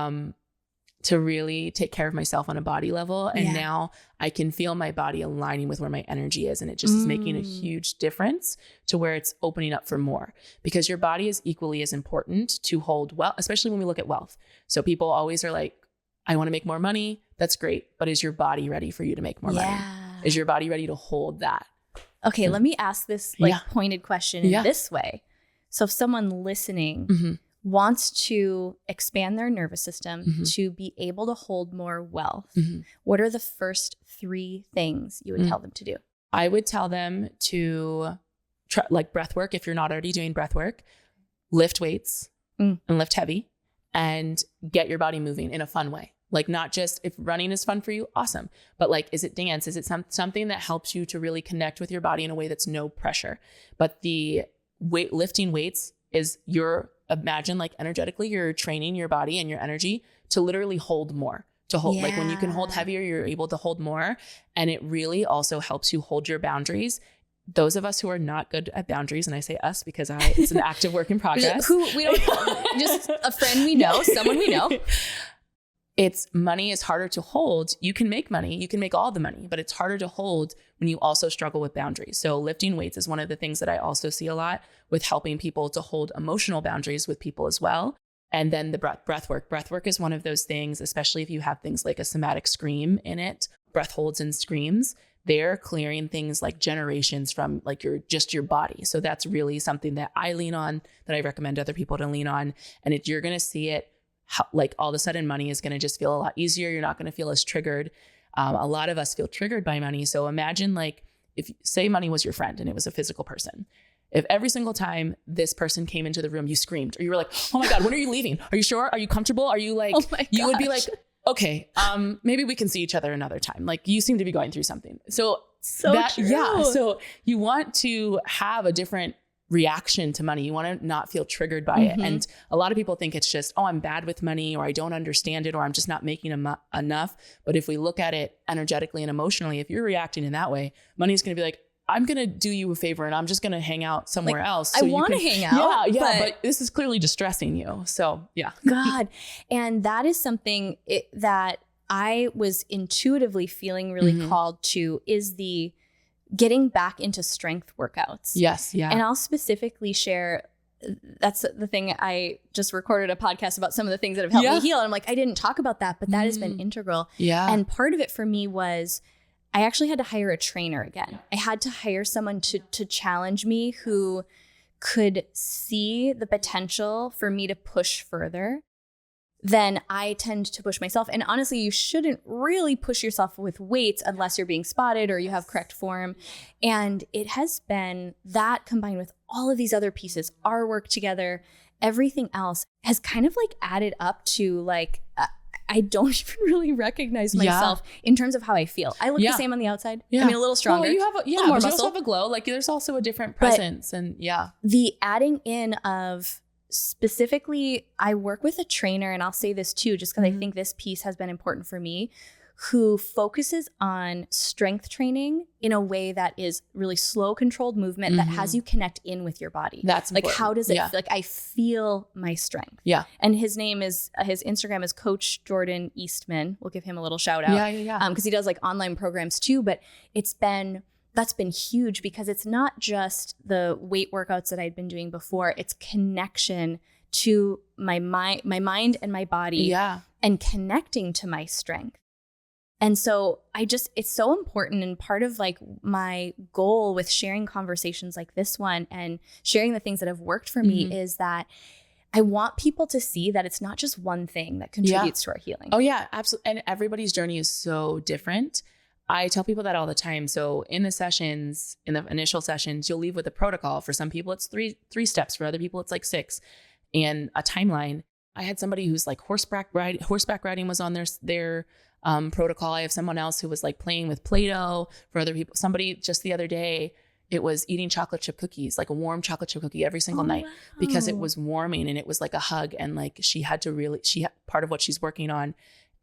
to really take care of myself on a body level. And now I can feel my body aligning with where my energy is. And it just is making a huge difference to where it's opening up for more, because your body is equally as important to hold well, especially when we look at wealth. So people always are like, I want to make more money. That's great. But is your body ready for you to make more money? Is your body ready to hold that? Okay, let me ask this pointed question in this way. So if someone listening wants to expand their nervous system to be able to hold more wealth, what are the first 3 things you would tell them to do? I would tell them to try, like breath work. If you're not already doing breath work, lift weights and lift heavy and get your body moving in a fun way. Like, not just if running is fun for you, awesome. But like, is it dance? Is it something that helps you to really connect with your body in a way that's no pressure? But the lifting weights is imagine like energetically, you're training your body and your energy to literally hold more, to hold, like when you can hold heavier, you're able to hold more. And it really also helps you hold your boundaries. Those of us who are not good at boundaries, and I say us because it's an active work in progress. Just a friend we know, someone we know. Money is harder to hold. You can make money, you can make all the money, but it's harder to hold when you also struggle with boundaries. So lifting weights is one of the things that I also see a lot with helping people to hold emotional boundaries with people as well. And then the breath work. Breath work is one of those things, especially if you have things like a somatic scream in it, breath holds and screams, they're clearing things like generations from like your body. So that's really something that I lean on, that I recommend other people to lean on. And you're going to see it, like all of a sudden money is going to just feel a lot easier. You're not going to feel as triggered. A lot of us feel triggered by money. So imagine like, if say money was your friend and it was a physical person, if every single time this person came into the room, you screamed, or you were like, oh my God, when are you leaving? Are you sure? Are you comfortable? Are you like, you would be like, okay, maybe we can see each other another time. Like, you seem to be going through something. So true. Yeah. So you want to have a different reaction to money. You want to not feel triggered by it. And a lot of people think it's just, oh, I'm bad with money, or I don't understand it, or I'm just not making enough. But if we look at it energetically and emotionally, if you're reacting in that way, money's going to be like, I'm going to do you a favor and I'm just going to hang out somewhere else. So I want to hang out. But this is clearly distressing you. So yeah. God. And that is something that I was intuitively feeling really called to, is the getting back into strength workouts. Yes. Yeah. And I'll specifically share, that's the thing. I just recorded a podcast about some of the things that have helped me heal. And I'm like, I didn't talk about that, but that has been integral. Yeah. And part of it for me was, I actually had to hire a trainer again. I had to hire someone to challenge me, who could see the potential for me to push further than I tend to push myself. And honestly, you shouldn't really push yourself with weights unless you're being spotted or you have correct form. And it has been that, combined with all of these other pieces, our work together, everything else has kind of like added up to like, I don't even really recognize myself in terms of how I feel. I look the same on the outside. I mean, a little stronger. Well, you have a little more muscle. You also have a glow. Like, there's also a different presence. But the adding in of, specifically, I work with a trainer, and I'll say this too, just because I think this piece has been important for me, who focuses on strength training in a way that is really slow, controlled movement that has you connect in with your body. That's like, important. how does it feel? Like, I feel my strength. Yeah. And his Instagram is Coach Jordan Eastman. We'll give him a little shout out. Yeah. Because he does like online programs too, but that's been huge, because it's not just the weight workouts that I'd been doing before. It's connection to my mind and my body, and connecting to my strength. And so it's so important. And part of like my goal with sharing conversations like this one and sharing the things that have worked for me is that I want people to see that it's not just one thing that contributes to our healing. Oh yeah, absolutely. And everybody's journey is so different. I tell people that all the time. So in the initial sessions, you'll leave with a protocol. For some people, it's three steps. For other people, it's like 6, and a timeline. I had somebody who's like horseback riding was on their protocol. I have someone else who was like playing with Play-Doh. For other people, somebody just the other day, it was eating chocolate chip cookies, like a warm chocolate chip cookie every single night, because it was warming and it was like a hug. And like she had to really, part of what she's working on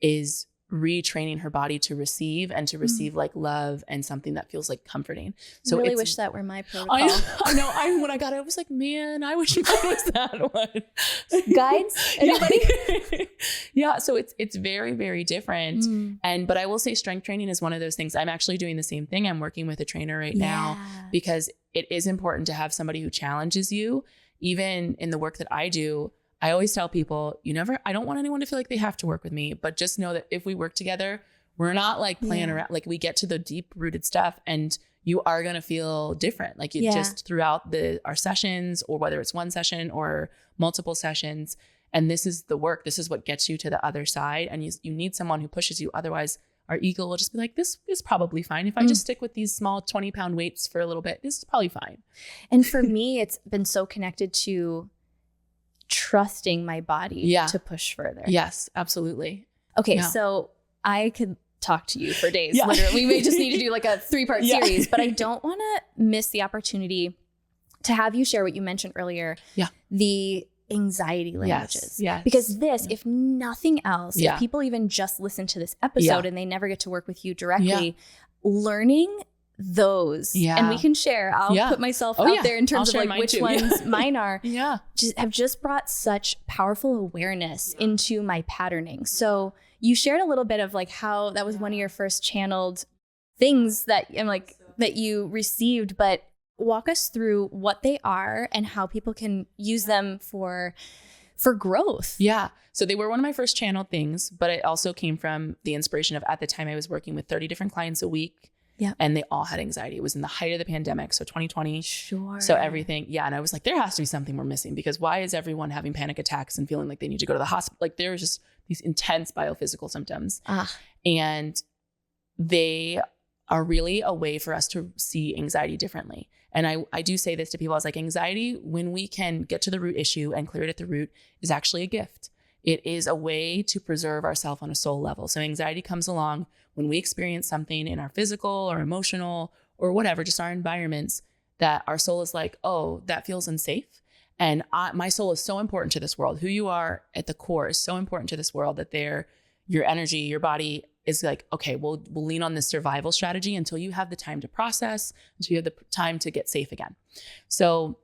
is retraining her body to receive and to receive like love and something that feels like comforting. So I really wish that were my protocol. I know. When I got it, I was like, man, I wish mine was that one. Guides, anybody? Yeah. So it's very, very different. But I will say strength training is one of those things. I'm actually doing the same thing. I'm working with a trainer right now because it is important to have somebody who challenges you. Even in the work that I do, I always tell people, I don't want anyone to feel like they have to work with me, but just know that if we work together, we're not like playing around. Like we get to the deep rooted stuff and you are going to feel different. Like just throughout our sessions, or whether it's one session or multiple sessions. And this is the work. This is what gets you to the other side. And you need someone who pushes you. Otherwise our ego will just be like, this is probably fine. If I just stick with these small 20-pound weights for a little bit, this is probably fine. And for me, it's been so connected to trusting my body to push further. Yes, absolutely. Okay, so I could talk to you for days. Literally, we may just need to do like a 3-part series, but I don't want to miss the opportunity to have you share what you mentioned earlier. The anxiety languages. Yes. Because this, if nothing else, if people even just listen to this episode and they never get to work with you directly, learning those, and we can share. I'll put myself out there in terms of like which ones mine are. Have just brought such powerful awareness into my patterning. So you shared a little bit of like how that was one of your first channeled things that that you received, but walk us through what they are and how people can use them for growth. Yeah. So they were one of my first channeled things, but it also came from the inspiration of, at the time I was working with 30 different clients a week. And they all had anxiety. It was in the height of the pandemic. So 2020. Sure. So everything. Yeah. And I was like, there has to be something we're missing, because why is everyone having panic attacks and feeling like they need to go to the hospital? Like there was just these intense biophysical symptoms. And they are really a way for us to see anxiety differently. And I do say this to people. I was like, anxiety, when we can get to the root issue and clear it at the root, is actually a gift. It is a way to preserve ourselves on a soul level. So anxiety comes along when we experience something in our physical or emotional or whatever, just our environments, that our soul is like, oh, that feels unsafe. And my soul is so important to this world. Who you are at the core is so important to this world that your energy, your body is like, okay, we'll lean on this survival strategy until you have the time to process, until you have the time to get safe again. So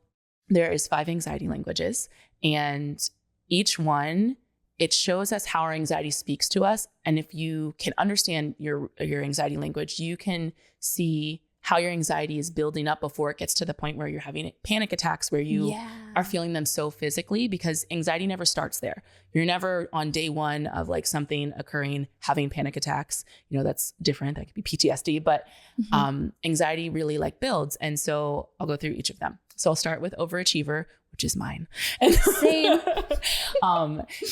there is 5 anxiety languages, and each one, it shows us how our anxiety speaks to us. And if you can understand your anxiety language, you can see how your anxiety is building up before it gets to the point where you're having panic attacks, where you are feeling them so physically, because anxiety never starts there. You're never on day one of like something occurring, having panic attacks. That's different. That could be PTSD, but anxiety really like builds. And so I'll go through each of them. So I'll start with overachiever, which is mine. And same.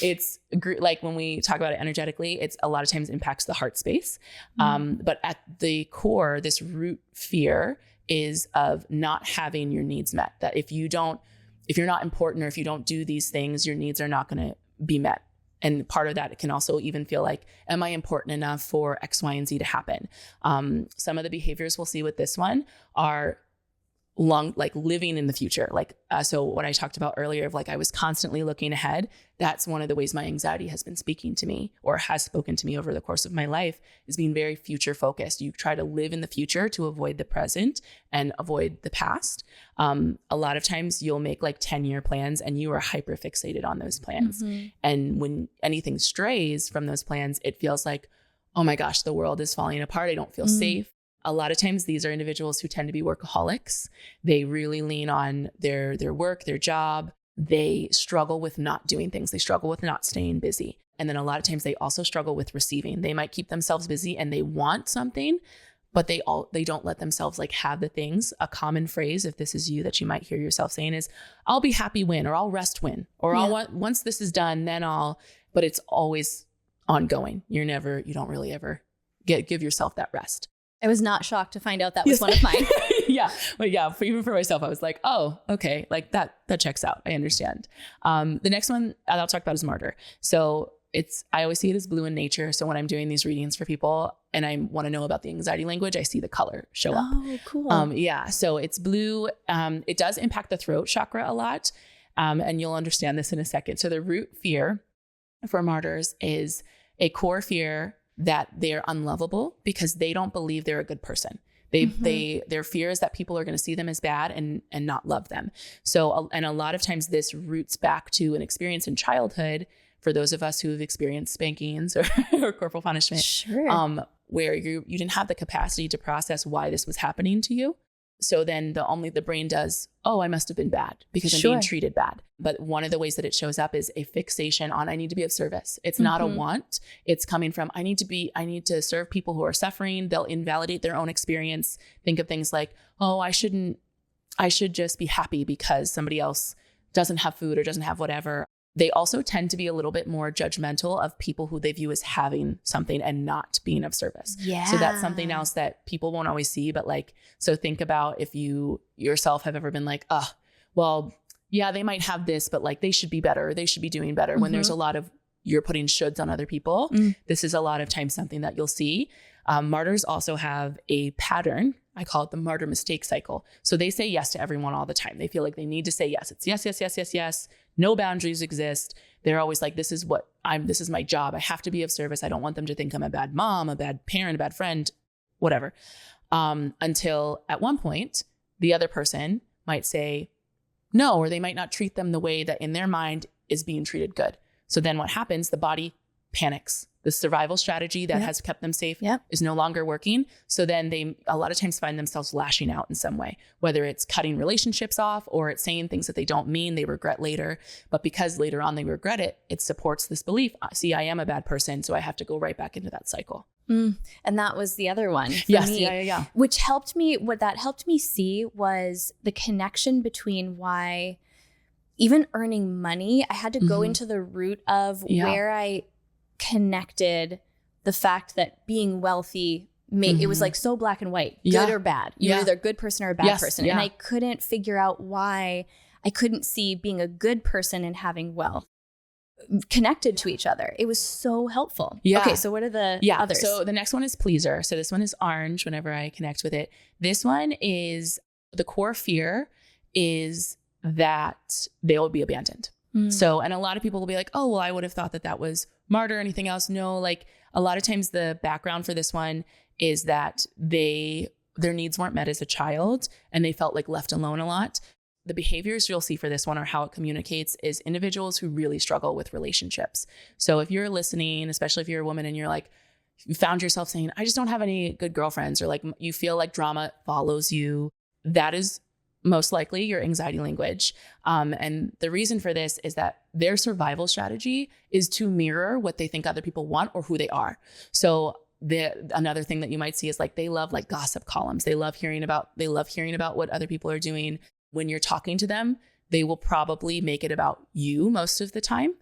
It's like when we talk about it energetically, it's a lot of times impacts the heart space. But at the core, this root fear is of not having your needs met. That if you're not important, or if you don't do these things, your needs are not going to be met. And part of that, it can also even feel like, am I important enough for X, Y, and Z to happen? Some of the behaviors we'll see with this one are living in the future. So what I talked about earlier of like, I was constantly looking ahead. That's one of the ways my anxiety has been speaking to me, or has spoken to me over the course of my life, is being very future focused. You try to live in the future to avoid the present and avoid the past. A lot of times you'll make like 10-year plans and you are hyper fixated on those plans. And when anything strays from those plans, it feels like, oh my gosh, the world is falling apart. I don't feel safe. A lot of times these are individuals who tend to be workaholics. They really lean on their work, their job. They struggle with not doing things. They struggle with not staying busy. And then a lot of times they also struggle with receiving. They might keep themselves busy and they want something, but they don't let themselves like have the things. A common phrase, if this is you, that you might hear yourself saying is, I'll be happy when, or I'll rest when, or once this is done, then but it's always ongoing. You don't really ever give yourself that rest. I was not shocked to find out that was one of mine. But even for myself, I was like, oh, okay, like that checks out. I understand. The next one I'll talk about is martyr. So I always see it as blue in nature. So when I'm doing these readings for people and I want to know about the anxiety language, I see the color show up. Oh, cool. Yeah. So it's blue. It does impact the throat chakra a lot. And you'll understand this in a second. So the root fear for martyrs is a core fear that they're unlovable because they don't believe they're a good person. Their fear is that people are going to see them as bad and not love them. So, and a lot of times this roots back to an experience in childhood for those of us who've experienced spankings or corporal punishment, Sure. where you didn't have the capacity to process why this was happening to you. So then the brain does, oh, I must have been bad because I'm being treated bad. But one of the ways that it shows up is a fixation on, I need to be of service. It's not a want. It's coming from, I need to serve people who are suffering. They'll invalidate their own experience. Think of things like, oh, I should just be happy because somebody else doesn't have food or doesn't have whatever. They also tend to be a little bit more judgmental of people who they view as having something and not being of service. Yeah. So that's something else that people won't always see. But like, so think about if you yourself have ever been like, oh, well, yeah, they might have this, but like they should be better. They should be doing better. When there's a lot of, you're putting shoulds on other people. This is a lot of times something that you'll see. Martyrs also have a pattern. I call it the martyr mistake cycle. So they say yes to everyone all the time. They feel like they need to say yes. It's yes, yes, yes, yes, yes. No boundaries exist. They're always like, this is my job. I have to be of service. I don't want them to think I'm a bad mom, a bad parent, a bad friend, whatever. Until at one point, the other person might say no, or they might not treat them the way that in their mind is being treated good. So then what happens? The body panics. The survival strategy that has kept them safe is no longer working. So then they a lot of times find themselves lashing out in some way, whether it's cutting relationships off or it's saying things that they don't mean, they regret later. But because later on they regret it, it supports this belief. See, I am a bad person, so I have to go right back into that cycle. And that was the other one for yes, me. Yeah. Which helped me, what that helped me see was the connection between why even earning money, I had to go into the root of where I connected the fact that being wealthy it was like so black and white, good or bad. You're either a good person or a bad person. And I couldn't figure out why I couldn't see being a good person and having wealth connected to each other. It was so helpful. Okay, so what are the others? So the next one is pleaser. So this one is orange whenever I connect with it. This one is the core fear is that they will be abandoned. So, and a lot of people will be like, oh, well, I would have thought that was martyr or anything else. No, like a lot of times the background for this one is that their needs weren't met as a child and they felt like left alone a lot. The behaviors you'll see for this one or how it communicates is individuals who really struggle with relationships. So if you're listening, especially if you're a woman and you're like, you found yourself saying, I just don't have any good girlfriends, or like you feel like drama follows you, that is most likely your anxiety language. And the reason for this is that their survival strategy is to mirror what they think other people want or who they are. So another thing that you might see is like, they love like gossip columns. They love hearing about what other people are doing. When you're talking to them, they will probably make it about you most of the time.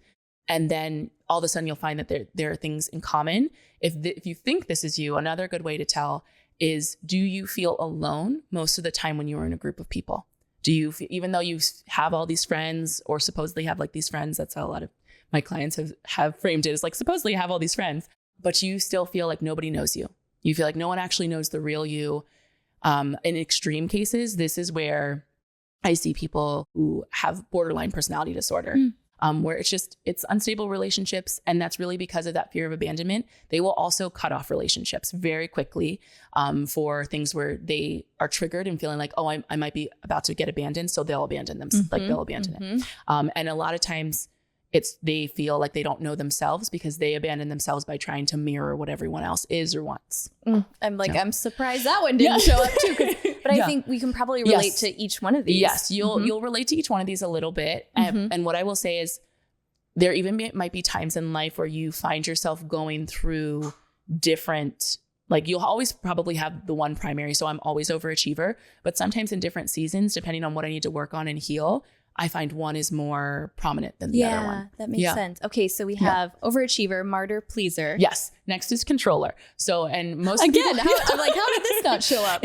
And then all of a sudden you'll find that there are things in common. If you think this is you, another good way to tell is, do you feel alone most of the time when you are in a group of people? Do you, even though you have all these friends or supposedly have like these friends, that's how a lot of my clients have framed it, is like supposedly have all these friends, but you still feel like nobody knows you. You feel like no one actually knows the real you. In extreme cases, this is where I see people who have borderline personality disorder. Where it's unstable relationships. And that's really because of that fear of abandonment. They will also cut off relationships very quickly for things where they are triggered and feeling like, oh, I might be about to get abandoned. So they'll abandon them. Like they'll abandon it. And a lot of times they feel like they don't know themselves because they abandon themselves by trying to mirror what everyone else is or wants. I'm like, I'm surprised that one didn't show up too. But I think we can probably relate to each one of these. Yes, you'll relate to each one of these a little bit. And what I will say is there even might be times in life where you find yourself going through different, like you'll always probably have the one primary. So I'm always overachiever, but sometimes in different seasons, depending on what I need to work on and heal, I find one is more prominent than the other one. Yeah, that makes sense. Okay, so we have overachiever, martyr, pleaser. Yes. Next is controller. So, and most Again, people, I'm like, how did this not show up?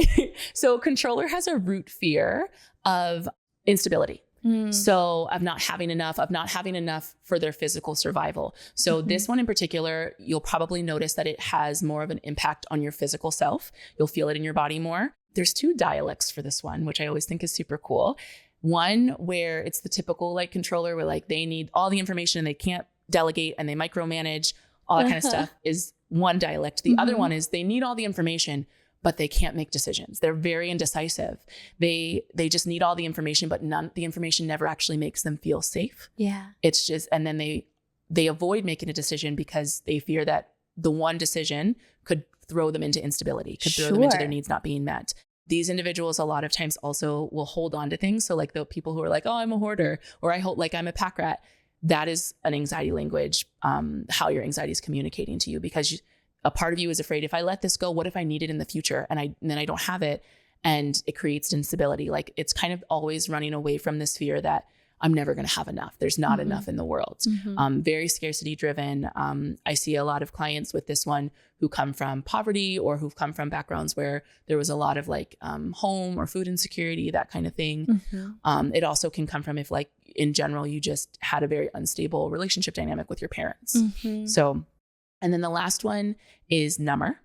So controller has a root fear of instability. So of not having enough for their physical survival. So this one in particular, you'll probably notice that it has more of an impact on your physical self. You'll feel it in your body more. There's 2 dialects for this one, which I always think is super cool. One where it's the typical like controller where like they need all the information and they can't delegate and they micromanage, all that kind of stuff is one dialect. The other one is they need all the information, but they can't make decisions. They're very indecisive. They just need all the information, but the information never actually makes them feel safe. Yeah. It's just, and then they avoid making a decision because they fear that the one decision could throw them into instability, could throw them into their needs not being met. These individuals a lot of times also will hold on to things. So like the people who are like, oh, I'm a hoarder, or I hold like I'm a pack rat. That is an anxiety language, how your anxiety is communicating to you, because a part of you is afraid, if I let this go, what if I need it in the future and then I don't have it, and it creates instability. Like it's kind of always running away from this fear that I'm never going to have enough. There's not enough in the world. Very scarcity driven. I see a lot of clients with this one who come from poverty or who've come from backgrounds where there was a lot of like home or food insecurity, that kind of thing. It also can come from if like in general, you just had a very unstable relationship dynamic with your parents. So, and then the last one is number.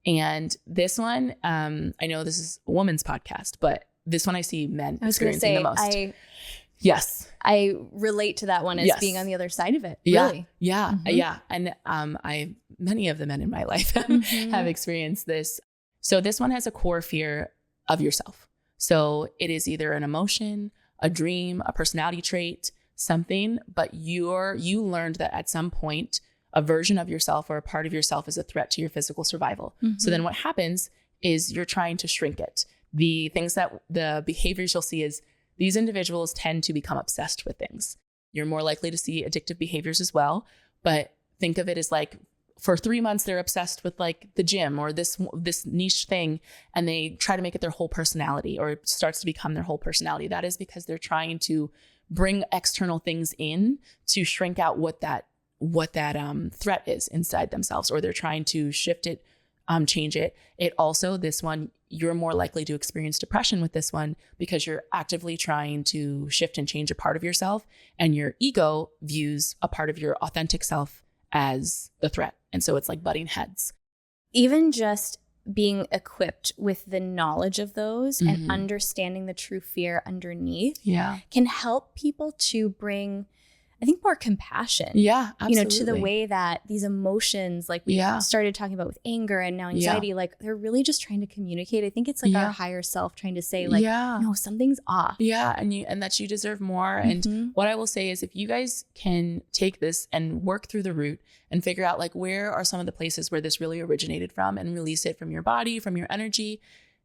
And this one, I know this is a woman's podcast, but this one I see men experiencing the most. Yes. I relate to that one as being on the other side of it. Yeah. Really. Yeah. Yeah. And many of the men in my life have experienced this. So this one has a core fear of yourself. So it is either an emotion, a dream, a personality trait, something, but you learned that at some point, a version of yourself or a part of yourself is a threat to your physical survival. So then what happens is you're trying to shrink it. The behaviors you'll see is these individuals tend to become obsessed with things. You're more likely to see addictive behaviors as well, but think of it as like for 3 months, they're obsessed with like the gym or this niche thing, and they try to make it their whole personality, or it starts to become their whole personality. That is because they're trying to bring external things in to shrink out what that threat is inside themselves, or they're trying to shift it, change it. It also, this one, you're more likely to experience depression with this one because you're actively trying to shift and change a part of yourself, and your ego views a part of your authentic self as the threat. And so it's like butting heads. Even just being equipped with the knowledge of those and understanding the true fear underneath can help people to bring, I think, more compassion. Yeah, absolutely. To the way that these emotions, like we started talking about with anger and now anxiety, like they're really just trying to communicate. I think it's like our higher self trying to say like, no, something's off. Yeah. And that you deserve more. And what I will say is if you guys can take this and work through the root and figure out like, where are some of the places where this really originated from, and release it from your body, from your energy,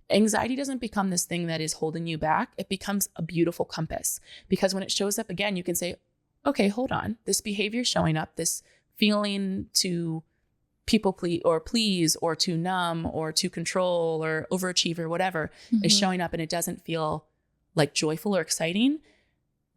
anxiety doesn't become this thing that is holding you back. It becomes a beautiful compass, because when it shows up again, you can say, okay, hold on. This behavior showing up, this feeling to people please, or to numb, or to control, or overachieve, or whatever is showing up, and it doesn't feel like joyful or exciting.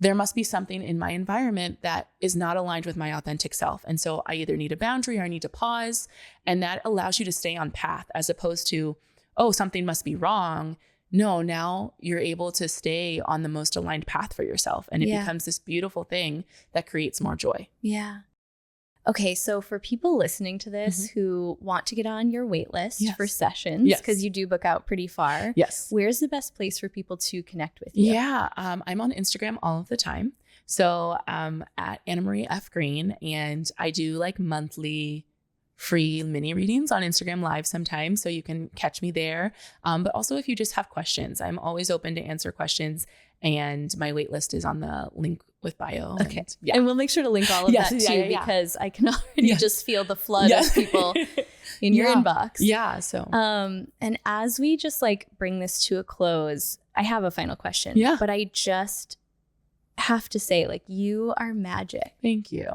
There must be something in my environment that is not aligned with my authentic self. And so I either need a boundary or I need to pause. And that allows you to stay on path, as opposed to, oh, something must be wrong. No, now you're able to stay on the most aligned path for yourself. And it becomes this beautiful thing that creates more joy. Yeah. Okay. So for people listening to this who want to get on your wait list for sessions, because you do book out pretty far. Yes. Where's the best place for people to connect with you? Yeah. I'm on Instagram all of the time. So at Annamarie F. Green, and I do like monthly free mini readings on Instagram Live sometimes, so you can catch me there. But also if you just have questions, I'm always open to answer questions, and my wait list is on the link with bio. Okay. And we'll make sure to link all of that too, because I can already just feel the flood of people in your inbox. Yeah. So, and as we just like bring this to a close, I have a final question. Yeah. But I just have to say, like, you are magic. Thank you.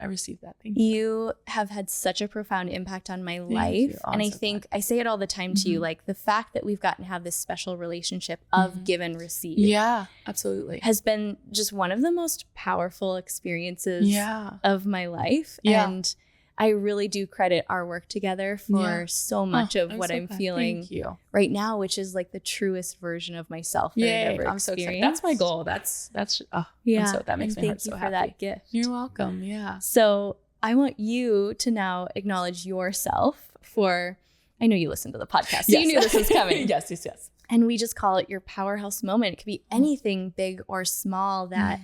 I received that. Thank you. You have had such a profound impact on my life. And I think I say it all the time to you, like the fact that we've gotten to have this special relationship of give and receive. Yeah, absolutely. Has been just one of the most powerful experiences of my life. Yeah. And I really do credit our work together for so much of what I'm feeling right now, which is like the truest version of myself that I've ever I'm so excited. experienced. That's my goal. That makes me heart so happy. Thank you for that gift. You're welcome. Yeah. So I want you to now acknowledge yourself for, I know you listened to the podcast, so you knew this was coming. Yes. And we just call it your powerhouse moment. It could be anything big or small that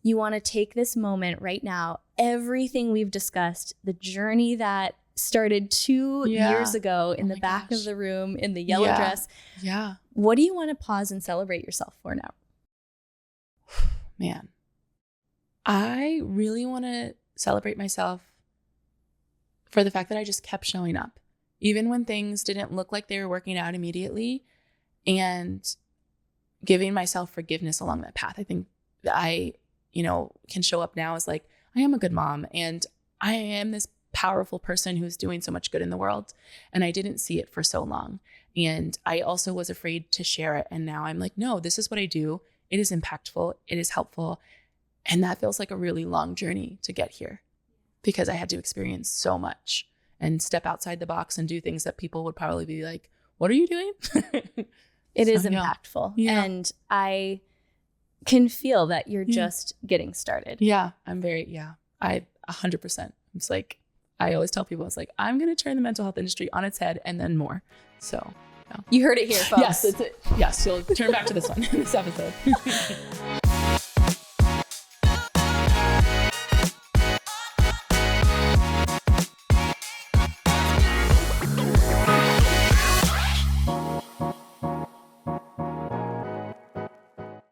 you want to take this moment right now. Everything we've discussed, the journey that started 2 years ago in the back of the room in the yellow dress. Yeah. What do you want to pause and celebrate yourself for now? Man, I really want to celebrate myself for the fact that I just kept showing up, even when things didn't look like they were working out immediately, and giving myself forgiveness along that path. I think that I, can show up now as like, I am a good mom and I am this powerful person who's doing so much good in the world. And I didn't see it for so long. And I also was afraid to share it. And now I'm like, no, this is what I do. It is impactful. It is helpful. And that feels like a really long journey to get here because I had to experience so much and step outside the box and do things that people would probably be like, what are you doing? It is impactful. Yeah. And I can feel that you're just getting started. Yeah. I 100%. It's like, I always tell people, it's like, I'm going to turn the mental health industry on its head and then more. So you heard it here, folks. Yes, you'll turn back to this one, this episode.